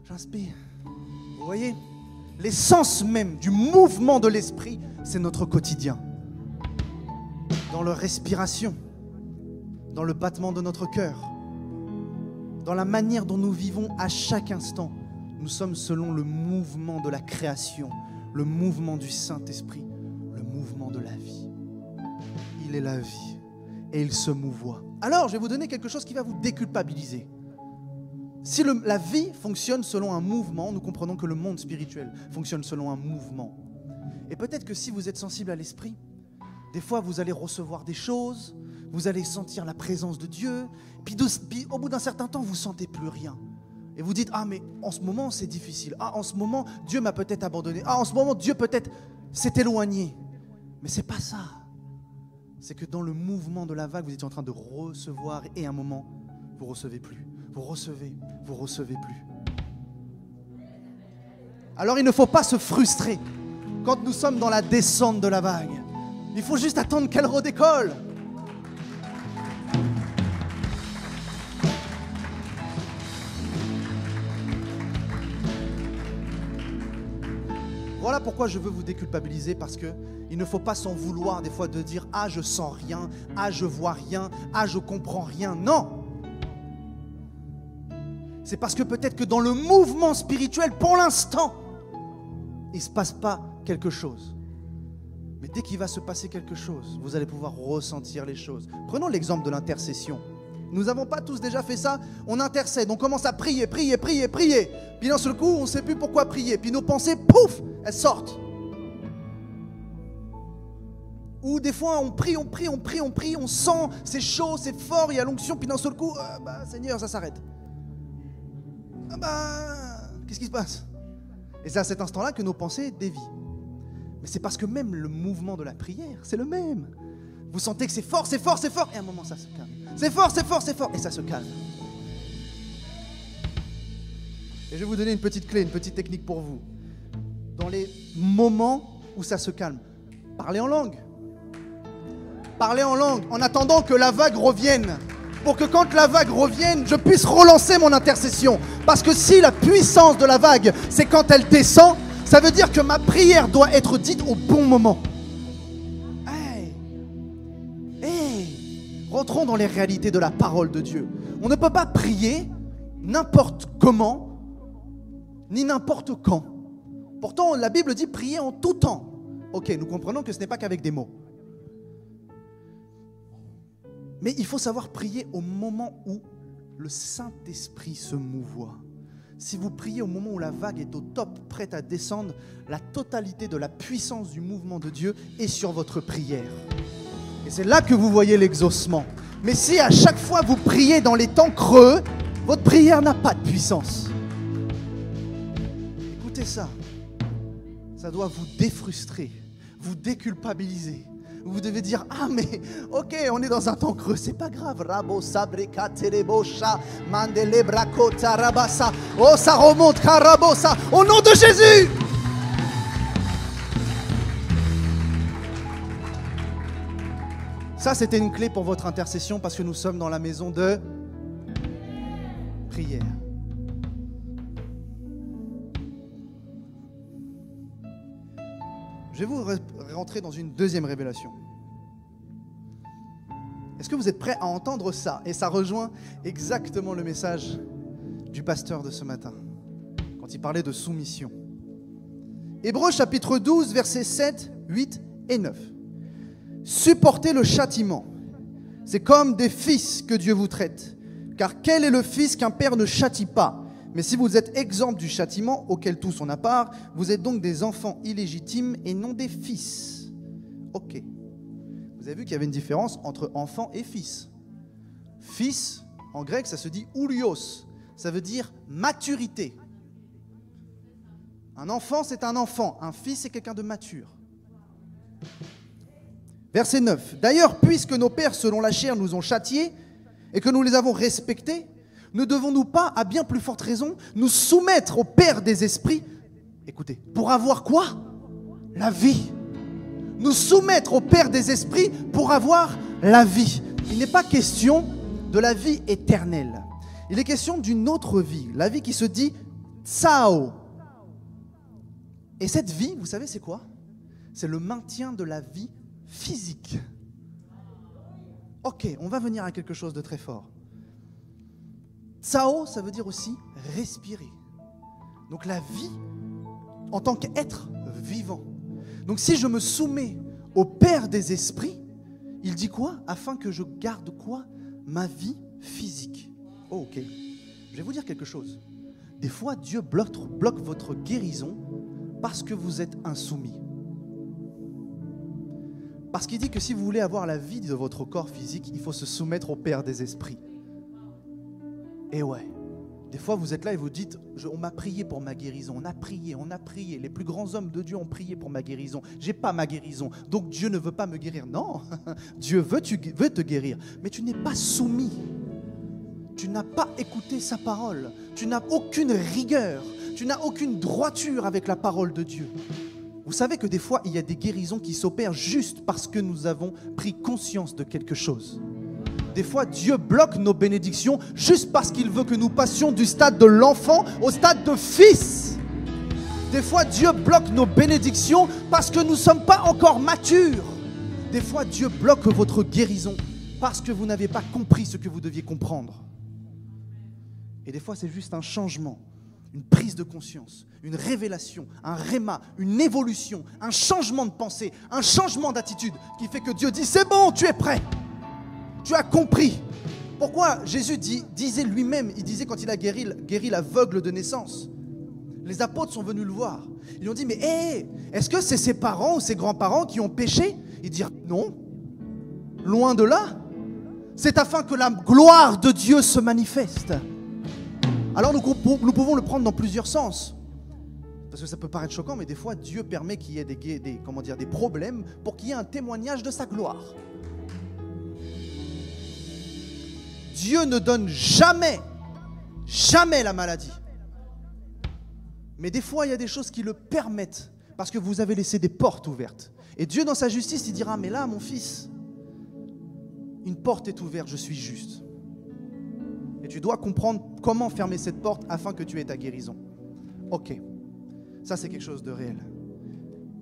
J'inspire. Vous voyez ? L'essence même du mouvement de l'esprit, c'est notre quotidien. Dans leur respiration, dans le battement de notre cœur, dans la manière dont nous vivons à chaque instant. Nous sommes selon le mouvement de la création, le mouvement du Saint-Esprit, le mouvement de la vie. Il est la vie et il se mouvoit. Alors, je vais vous donner quelque chose qui va vous déculpabiliser. Si la vie fonctionne selon un mouvement, nous comprenons que le monde spirituel fonctionne selon un mouvement. Et peut-être que si vous êtes sensible à l'esprit, des fois vous allez recevoir des choses, vous allez sentir la présence de Dieu, puis au bout d'un certain temps, vous ne sentez plus rien. Et vous dites, ah mais en ce moment c'est difficile, ah en ce moment Dieu m'a peut-être abandonné, ah en ce moment Dieu peut-être s'est éloigné. Mais ce n'est pas ça. C'est que dans le mouvement de la vague, vous étiez en train de recevoir et à un moment, vous ne recevez plus. Vous recevez plus. Alors il ne faut pas se frustrer quand nous sommes dans la descente de la vague. Il faut juste attendre qu'elle redécolle. Voilà pourquoi je veux vous déculpabiliser, parce qu'il ne faut pas s'en vouloir des fois de dire « Ah, je sens rien, ah, je vois rien, ah, je comprends rien ». Non! C'est parce que peut-être que dans le mouvement spirituel, pour l'instant, il ne se passe pas quelque chose. Mais dès qu'il va se passer quelque chose, vous allez pouvoir ressentir les choses. Prenons l'exemple de l'intercession. Nous n'avons pas tous déjà fait ça. On intercède, on commence à prier. Puis d'un seul coup, on ne sait plus pourquoi prier. Puis nos pensées, pouf, elles sortent. Ou des fois, on prie, on sent, c'est chaud, c'est fort, il y a l'onction. Puis d'un seul coup, Seigneur, ça s'arrête. Qu'est-ce qui se passe? Et c'est à cet instant-là que nos pensées dévient. Mais c'est parce que même le mouvement de la prière, c'est le même. Vous sentez que c'est fort, et à un moment ça se calme. C'est fort, et ça se calme. Et je vais vous donner une petite clé, une petite technique pour vous. Dans les moments où ça se calme, parlez en langue. Parlez en langue, en attendant que la vague revienne. Pour que quand la vague revienne, je puisse relancer mon intercession. Parce que si la puissance de la vague, c'est quand elle descend, ça veut dire que ma prière doit être dite au bon moment. Rentrons dans les réalités de la parole de Dieu. On ne peut pas prier n'importe comment, ni n'importe quand. Pourtant, la Bible dit prier en tout temps. Ok, nous comprenons que ce n'est pas qu'avec des mots. Mais il faut savoir prier au moment où le Saint-Esprit se mouvoit. Si vous priez au moment où la vague est au top, prête à descendre, la totalité de la puissance du mouvement de Dieu est sur votre prière. Et c'est là que vous voyez l'exaucement. Mais si à chaque fois vous priez dans les temps creux, votre prière n'a pas de puissance. Écoutez ça. Ça doit vous défrustrer, vous déculpabiliser. Vous devez dire, ah mais ok, on est dans un temps creux, c'est pas grave. Oh, ça remonte, carabosa, au nom de Jésus. Ça, c'était une clé pour votre intercession, parce que nous sommes dans la maison de prière. Je vais vous rentrer dans une deuxième révélation. Est-ce que vous êtes prêts à entendre ça? Et ça rejoint exactement le message du pasteur de ce matin. Quand quand il parlait de soumission. Hébreux chapitre 12, versets 7, 8 et 9. Supportez le châtiment. C'est comme des fils que Dieu vous traite. Car quel est le fils qu'un père ne châtie pas? Mais si vous êtes exempt du châtiment auquel tous on a part, vous êtes donc des enfants illégitimes et non des fils. Ok. Vous avez vu qu'il y avait une différence entre enfant et fils. Fils, en grec, ça se dit oulios. Ça veut dire maturité. Un enfant, c'est un enfant. Un fils, c'est quelqu'un de mature. Verset 9. D'ailleurs, puisque nos pères, selon la chair, nous ont châtiés et que nous les avons respectés, ne devons-nous pas, à bien plus forte raison, nous soumettre au Père des esprits, écoutez, pour avoir quoi? La vie. Nous soumettre au Père des esprits pour avoir la vie. Il n'est pas question de la vie éternelle. Il est question d'une autre vie, la vie qui se dit tsao. Et cette vie, vous savez c'est quoi? C'est le maintien de la vie physique. Ok, on va venir à quelque chose de très fort. Tsao, ça veut dire aussi respirer. Donc la vie en tant qu'être vivant. Donc si je me soumets au Père des esprits, il dit quoi? Afin que je garde quoi? Ma vie physique. Oh, ok. Je vais vous dire quelque chose. Des fois, Dieu bloque votre guérison parce que vous êtes insoumis. Parce qu'il dit que si vous voulez avoir la vie de votre corps physique, il faut se soumettre au Père des esprits. Et ouais, des fois vous êtes là et vous dites, on m'a prié pour ma guérison, on a prié. Les plus grands hommes de Dieu ont prié pour ma guérison. J'ai pas ma guérison, donc Dieu ne veut pas me guérir. Non, Dieu veut te guérir, mais tu n'es pas soumis. Tu n'as pas écouté sa parole. Tu n'as aucune rigueur. Tu n'as aucune droiture avec la parole de Dieu. Vous savez que des fois, il y a des guérisons qui s'opèrent juste parce que nous avons pris conscience de quelque chose. Des fois, Dieu bloque nos bénédictions juste parce qu'il veut que nous passions du stade de l'enfant au stade de fils. Des fois, Dieu bloque nos bénédictions parce que nous ne sommes pas encore matures. Des fois, Dieu bloque votre guérison parce que vous n'avez pas compris ce que vous deviez comprendre. Et des fois, c'est juste un changement, une prise de conscience, une révélation, un réma, une évolution, un changement de pensée, un changement d'attitude qui fait que Dieu dit « C'est bon, tu es prêt. Tu as compris. » Pourquoi Jésus disait lui-même, il disait quand il a guéri l'aveugle de naissance, les apôtres sont venus le voir. Ils lui ont dit « Mais est-ce que c'est ses parents ou ses grands-parents qui ont péché ?» Il dit « Non, loin de là. C'est afin que la gloire de Dieu se manifeste. » Alors nous pouvons le prendre dans plusieurs sens. Parce que ça peut paraître choquant, mais des fois Dieu permet qu'il y ait des problèmes pour qu'il y ait un témoignage de sa gloire. Dieu ne donne jamais la maladie. Mais des fois il y a des choses qui le permettent parce que vous avez laissé des portes ouvertes. Et Dieu dans sa justice il dira « Mais là mon fils, une porte est ouverte, je suis juste. » Et tu dois comprendre comment fermer cette porte afin que tu aies ta guérison. Ok, ça c'est quelque chose de réel.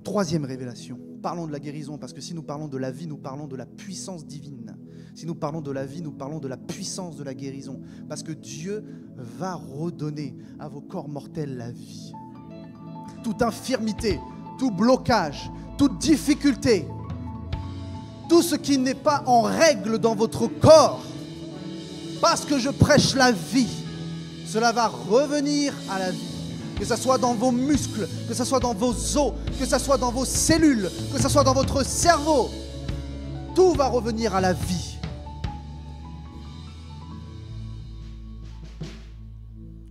Troisième révélation, parlons de la guérison, parce que si nous parlons de la vie, nous parlons de la puissance divine. Si nous parlons de la vie, nous parlons de la puissance de la guérison. Parce que Dieu va redonner à vos corps mortels la vie. Toute infirmité, tout blocage, toute difficulté, tout ce qui n'est pas en règle dans votre corps, parce que je prêche la vie, cela va revenir à la vie. Que ce soit dans vos muscles, que ce soit dans vos os, que ce soit dans vos cellules, que ce soit dans votre cerveau, tout va revenir à la vie.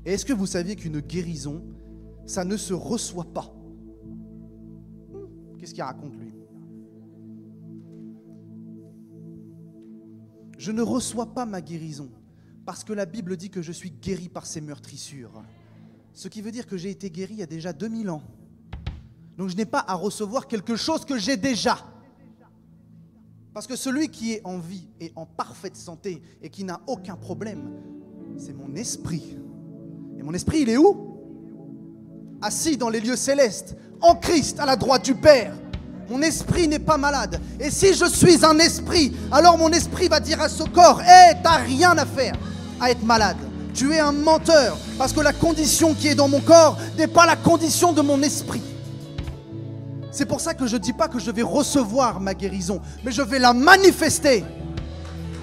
Et est-ce que vous saviez qu'une guérison, ça ne se reçoit pas? Qu'est-ce qu'il raconte lui? Je ne reçois pas ma guérison parce que la Bible dit que je suis guéri par ses meurtrissures. Ce qui veut dire que j'ai été guéri il y a déjà 2000 ans. Donc je n'ai pas à recevoir quelque chose que j'ai déjà. Parce que celui qui est en vie et en parfaite santé et qui n'a aucun problème, c'est mon esprit. Et mon esprit, il est où? Assis dans les lieux célestes, en Christ, à la droite du Père. Mon esprit n'est pas malade. Et si je suis un esprit, alors mon esprit va dire à ce corps, t'as rien à faire à être malade. Tu es un menteur, parce que la condition qui est dans mon corps n'est pas la condition de mon esprit. C'est pour ça que je ne dis pas que je vais recevoir ma guérison, mais je vais la manifester.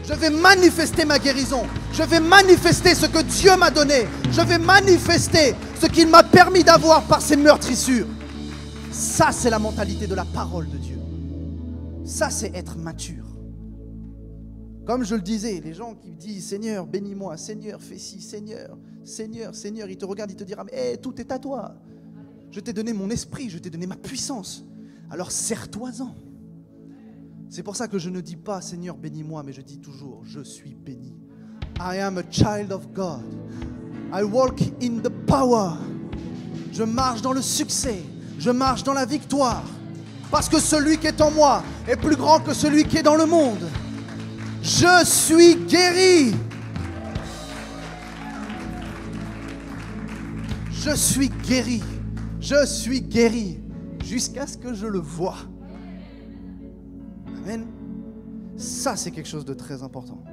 Je vais manifester ma guérison. Je vais manifester ce que Dieu m'a donné. Je vais manifester ce qu'il m'a permis d'avoir par ses meurtrissures. Ça, c'est la mentalité de la parole de Dieu. Ça, c'est être mature. Comme je le disais, les gens qui disent « Seigneur, bénis-moi, Seigneur, fais ci, Seigneur, Seigneur, Seigneur », ils te regardent, ils te diront « Mais tout est à toi. Je t'ai donné mon esprit, je t'ai donné ma puissance. Alors sers-toi-en. » C'est pour ça que je ne dis pas « Seigneur, bénis-moi », mais je dis toujours « Je suis béni. I am a child of God. I walk in the power. » Je marche dans le succès. Je marche dans la victoire. Parce que celui qui est en moi est plus grand que celui qui est dans le monde. Je suis guéri. Je suis guéri. Je suis guéri. Jusqu'à ce que je le voie. Amen. Ça, c'est quelque chose de très important.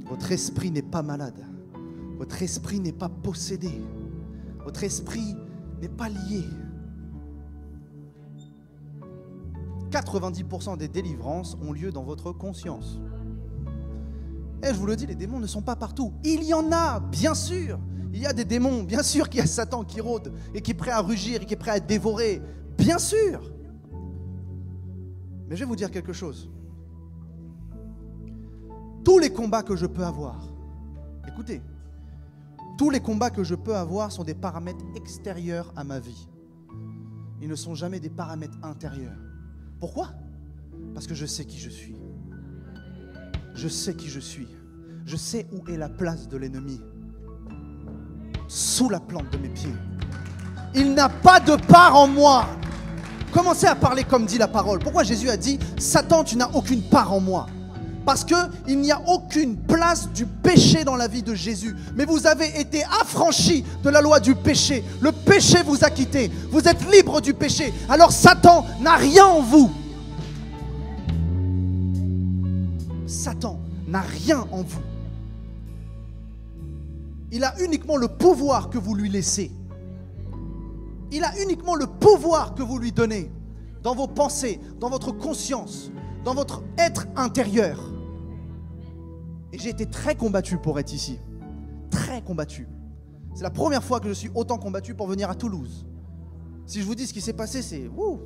Votre esprit n'est pas malade. Votre esprit n'est pas possédé. Votre esprit n'est pas lié. 90% des délivrances ont lieu dans votre conscience. Et je vous le dis, les démons ne sont pas partout. Il y en a, bien sûr. Il y a des démons, bien sûr qu'il y a Satan qui rôde et qui est prêt à rugir et qui est prêt à dévorer. Bien sûr. Mais je vais vous dire quelque chose. Tous les combats que je peux avoir, écoutez, tous les combats que je peux avoir sont des paramètres extérieurs à ma vie. Ils ne sont jamais des paramètres intérieurs. Pourquoi? Parce que je sais qui je suis. Je sais qui je suis. Je sais où est la place de l'ennemi. Sous la plante de mes pieds. Il n'a pas de part en moi. Commencez à parler comme dit la parole. Pourquoi Jésus a dit « Satan, tu n'as aucune part en moi » ? Parce qu'il n'y a aucune place du péché dans la vie de Jésus. Mais vous avez été affranchis de la loi du péché. Le péché vous a quitté. Vous êtes libre du péché. Alors Satan n'a rien en vous. Satan n'a rien en vous. Il a uniquement le pouvoir que vous lui laissez. Il a uniquement le pouvoir que vous lui donnez. Dans vos pensées, dans votre conscience, dans votre être intérieur. Et j'ai été très combattu pour être ici. Très combattu. C'est la première fois que je suis autant combattu pour venir à Toulouse. Si je vous dis ce qui s'est passé, c'est... Wouh.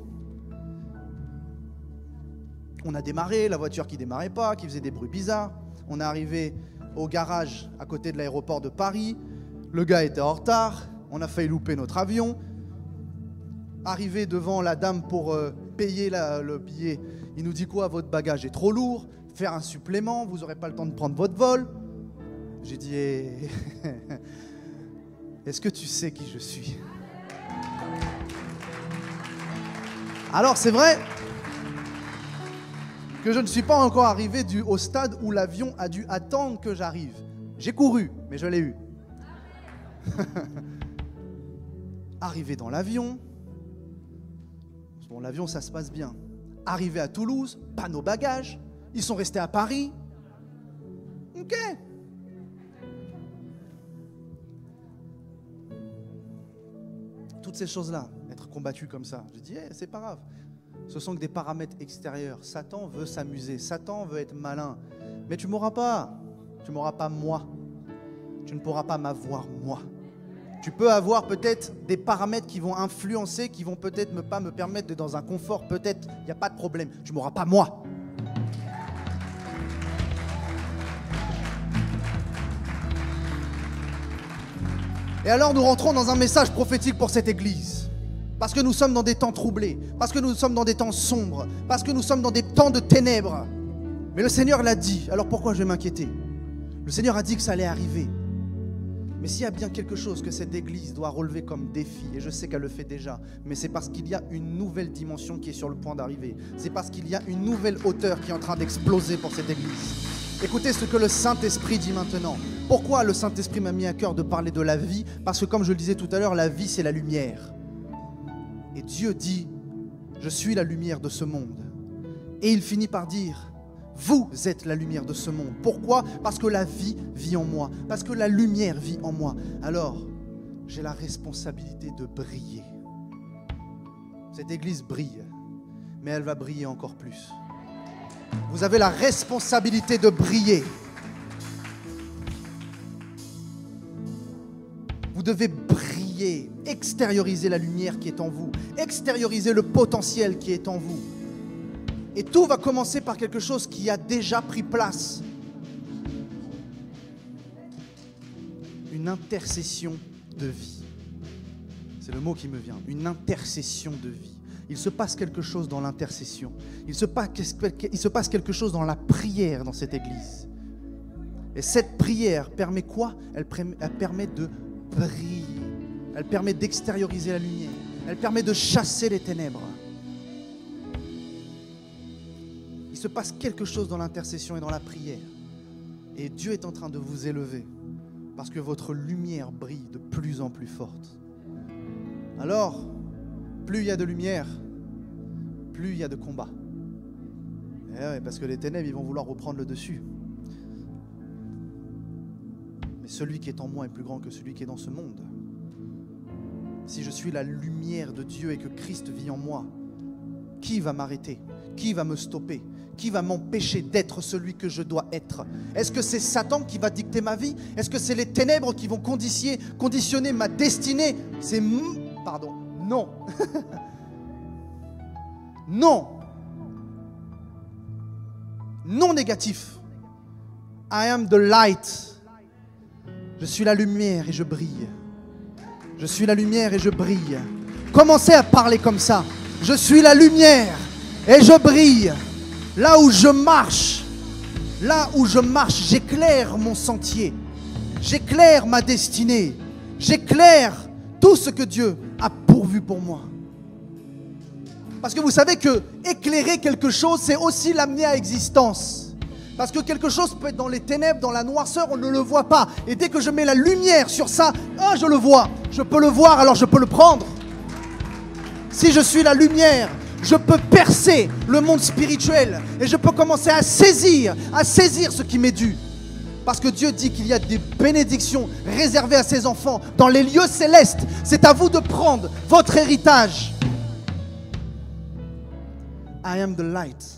On a démarré, la voiture qui ne démarrait pas, qui faisait des bruits bizarres. On est arrivé au garage à côté de l'aéroport de Paris. Le gars était en retard. On a failli louper notre avion. Arrivé devant la dame pour payer le billet, il nous dit quoi? Votre bagage est trop lourd, faire un supplément, vous n'aurez pas le temps de prendre votre vol. J'ai dit, est-ce que tu sais qui je suis? Alors c'est vrai que je ne suis pas encore arrivé au stade où l'avion a dû attendre que j'arrive. J'ai couru, mais je l'ai eu. Arrivé dans l'avion, bon, l'avion ça se passe bien. Arrivé à Toulouse, pas nos bagages, ils sont restés à Paris. Ok. Toutes ces choses-là, être combattu comme ça, je dis, c'est pas grave. Ce sont que des paramètres extérieurs. Satan veut s'amuser, Satan veut être malin. Mais tu m'auras pas moi. Tu ne pourras pas m'avoir moi. Tu peux avoir peut-être des paramètres qui vont influencer, qui vont peut-être pas me permettre d'être dans un confort, peut-être, il n'y a pas de problème. Tu m'auras pas moi. Et alors nous rentrons dans un message prophétique pour cette église. Parce que nous sommes dans des temps troublés, parce que nous sommes dans des temps sombres, parce que nous sommes dans des temps de ténèbres. Mais le Seigneur l'a dit, alors pourquoi je vais m'inquiéter? Le Seigneur a dit que ça allait arriver. Mais s'il y a bien quelque chose que cette église doit relever comme défi, et je sais qu'elle le fait déjà, mais c'est parce qu'il y a une nouvelle dimension qui est sur le point d'arriver. C'est parce qu'il y a une nouvelle hauteur qui est en train d'exploser pour cette église. Écoutez ce que le Saint-Esprit dit maintenant. Pourquoi le Saint-Esprit m'a mis à cœur de parler de la vie? Parce que comme je le disais tout à l'heure, la vie c'est la lumière. Et Dieu dit, je suis la lumière de ce monde. Et il finit par dire, Vous êtes la lumière de ce monde. Pourquoi? Parce que la vie vit en moi. Parce que la lumière vit en moi. Alors, j'ai la responsabilité de briller. Cette église brille, mais elle va briller encore plus. Vous avez la responsabilité de briller. Vous devez briller, extérioriser la lumière qui est en vous, extérioriser le potentiel qui est en vous. Et tout va commencer par quelque chose qui a déjà pris place. Une intercession de vie. C'est le mot qui me vient. Une intercession de vie. Il se passe quelque chose dans l'intercession. Il se passe quelque chose dans la prière dans cette église. Et cette prière permet quoi? Elle permet de briller. Elle permet d'extérioriser la lumière. Elle permet de chasser les ténèbres. Il se passe quelque chose dans l'intercession et dans la prière. Et Dieu est en train de vous élever parce que votre lumière brille de plus en plus forte. Alors, plus il y a de lumière, plus il y a de combat. Et ouais, parce que les ténèbres, ils vont vouloir reprendre le dessus. Mais celui qui est en moi est plus grand que celui qui est dans ce monde. Si je suis la lumière de Dieu et que Christ vit en moi, qui va m'arrêter? Qui va me stopper? Qui va m'empêcher d'être celui que je dois être? Est-ce que c'est Satan qui va dicter ma vie? Est-ce que c'est les ténèbres qui vont conditionner ma destinée? Pardon, non. Non. Non négatif. I am the light. Je suis la lumière et je brille. Je suis la lumière et je brille. Commencez à parler comme ça. Je suis la lumière et je brille. Là où je marche, j'éclaire mon sentier. J'éclaire ma destinée. J'éclaire tout ce que Dieu a pourvu pour moi. Parce que vous savez que éclairer quelque chose, c'est aussi l'amener à existence. Parce que quelque chose peut être dans les ténèbres, dans la noirceur, on ne le voit pas. Et dès que je mets la lumière sur ça, je le vois. Je peux le voir, alors je peux le prendre. Si je suis la lumière, je peux percer le monde spirituel. Et je peux commencer à saisir ce qui m'est dû. Parce que Dieu dit qu'il y a des bénédictions réservées à ses enfants dans les lieux célestes. C'est à vous de prendre votre héritage. I am the light.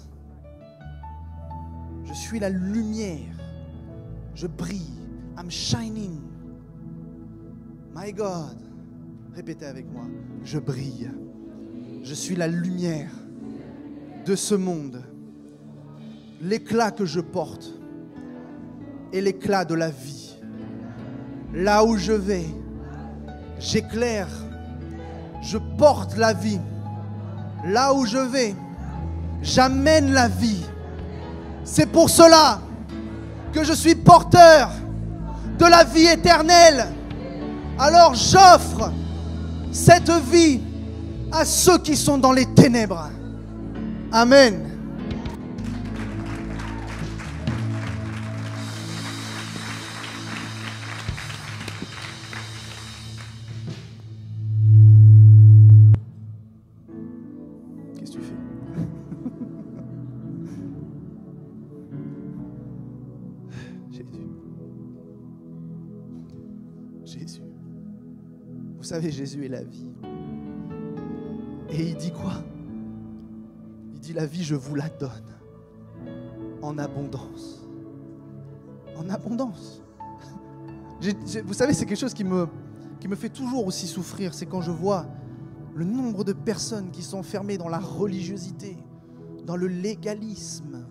Je suis la lumière. Je brille. I'm shining. My God. Répétez avec moi. Je brille. Je suis la lumière de ce monde. L'éclat que je porte est l'éclat de la vie. Là où je vais, j'éclaire. Je porte la vie. Là où je vais, j'amène la vie. C'est pour cela que je suis porteur de la vie éternelle. Alors j'offre cette vie à ceux qui sont dans les ténèbres. Amen. Qu'est-ce que tu fais? Jésus. Vous savez, Jésus est la vie. Et il dit quoi? Il dit la vie, je vous la donne en abondance. En abondance. Vous savez, c'est quelque chose qui me fait toujours aussi souffrir. C'est quand je vois le nombre de personnes qui sont enfermées dans la religiosité, dans le légalisme,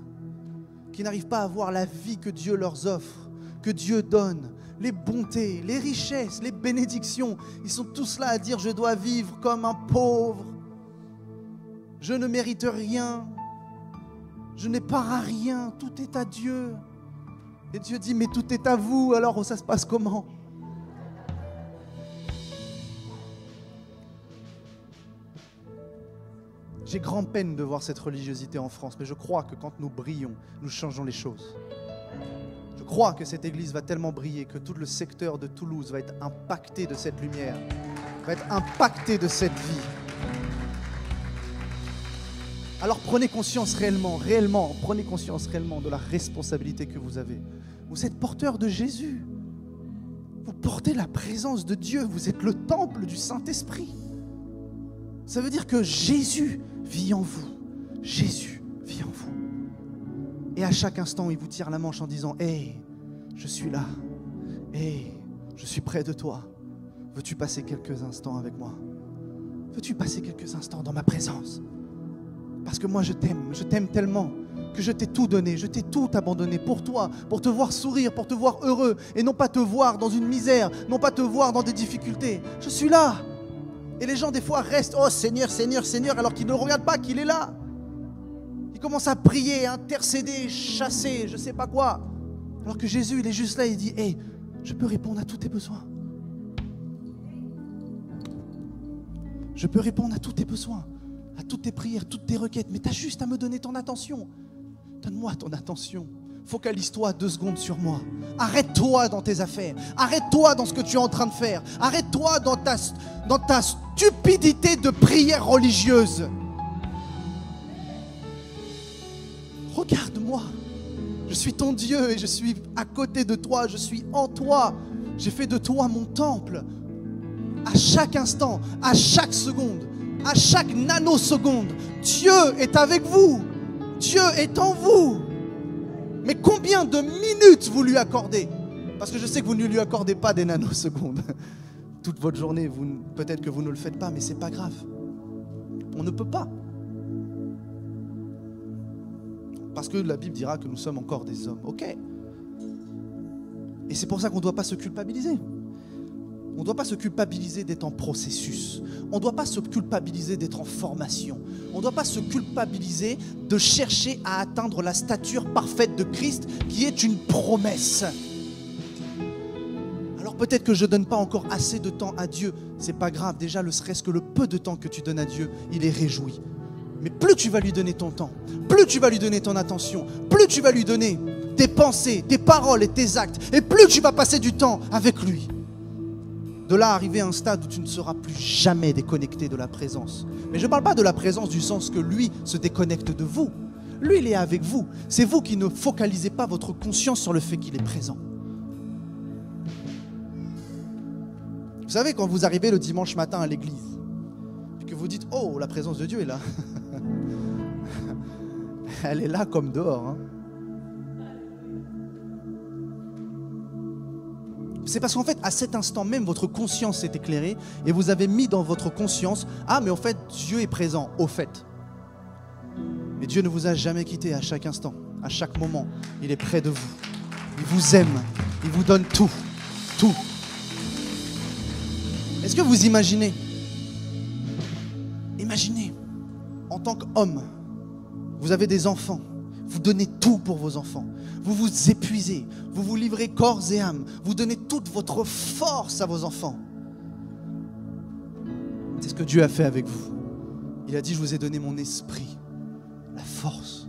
qui n'arrivent pas à voir la vie que Dieu leur offre, que Dieu donne, les bontés, les richesses, les bénédictions. Ils sont tous là à dire je dois vivre comme un pauvre. Je ne mérite rien. Je n'ai part à rien. Tout est à Dieu. Et Dieu dit, mais tout est à vous. Alors ça se passe comment? J'ai grand peine de voir cette religiosité en France. Mais je crois que quand nous brillons, nous changeons les choses. Je crois que cette église va tellement briller que tout le secteur de Toulouse va être impacté de cette lumière. Va être impacté de cette vie. Alors prenez conscience prenez conscience réellement de la responsabilité que vous avez. Vous êtes porteur de Jésus. Vous portez la présence de Dieu. Vous êtes le temple du Saint-Esprit. Ça veut dire que Jésus vit en vous. Jésus vit en vous. Et à chaque instant, il vous tire la manche en disant « Hey, je suis là. Hey, je suis près de toi. Veux-tu passer quelques instants avec moi? Veux-tu passer quelques instants dans ma présence? Parce que moi, je t'aime tellement que je t'ai tout donné, je t'ai tout abandonné pour toi, pour te voir sourire, pour te voir heureux, et non pas te voir dans une misère, non pas te voir dans des difficultés. Je suis là. Et les gens, des fois, restent « Oh Seigneur, Seigneur, Seigneur », alors qu'ils ne regardent pas qu'il est là. Ils commencent à prier, à intercéder, chasser, je ne sais pas quoi. Alors que Jésus, il est juste là, il dit « Hey, je peux répondre à tous tes besoins. Je peux répondre à tous tes besoins, à toutes tes prières, toutes tes requêtes, mais tu as juste à me donner ton attention. Donne-moi ton attention. Focalise-toi 2 secondes sur moi. Arrête-toi dans tes affaires. Arrête-toi dans ce que tu es en train de faire. Arrête-toi dans ta stupidité de prière religieuse. Regarde-moi. Je suis ton Dieu et je suis à côté de toi. Je suis en toi. J'ai fait de toi mon temple. À chaque instant, à chaque seconde, à chaque nanoseconde, Dieu est avec vous. Dieu est en vous. Mais combien de minutes vous lui accordez? Parce que je sais que vous ne lui accordez pas des nanosecondes. Toute votre journée, peut-être que vous ne le faites pas, mais ce n'est pas grave. On ne peut pas. Parce que la Bible dira que nous sommes encore des hommes. Ok. Et c'est pour ça qu'on ne doit pas se culpabiliser. On ne doit pas se culpabiliser d'être en processus. On ne doit pas se culpabiliser d'être en formation. On ne doit pas se culpabiliser de chercher à atteindre la stature parfaite de Christ qui est une promesse. Alors peut-être que je ne donne pas encore assez de temps à Dieu. Ce n'est pas grave. Déjà, ne serait-ce que le peu de temps que tu donnes à Dieu, il est réjoui. Mais plus tu vas lui donner ton temps, plus tu vas lui donner ton attention, plus tu vas lui donner tes pensées, tes paroles et tes actes, et plus tu vas passer du temps avec lui. De là, arriver à un stade où tu ne seras plus jamais déconnecté de la présence. Mais je ne parle pas de la présence du sens que lui se déconnecte de vous. Lui, il est avec vous. C'est vous qui ne focalisez pas votre conscience sur le fait qu'il est présent. Vous savez, quand vous arrivez le dimanche matin à l'église, et que vous dites « Oh, la présence de Dieu est là ». Elle est là comme dehors, hein. C'est parce qu'en fait, à cet instant même, votre conscience s'est éclairée et vous avez mis dans votre conscience « Ah, mais en fait, Dieu est présent, au fait. » Mais Dieu ne vous a jamais quitté à chaque instant, à chaque moment. Il est près de vous. Il vous aime. Il vous donne tout. Tout. Est-ce que vous imaginez? Imaginez, en tant qu'homme, vous avez des enfants. Vous donnez tout pour vos enfants. Vous vous épuisez. Vous vous livrez corps et âme. Vous donnez toute votre force à vos enfants. C'est ce que Dieu a fait avec vous. Il a dit, je vous ai donné mon esprit, la force.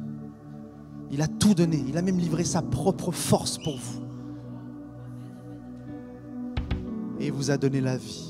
Il a tout donné. Il a même livré sa propre force pour vous. Et il vous a donné la vie.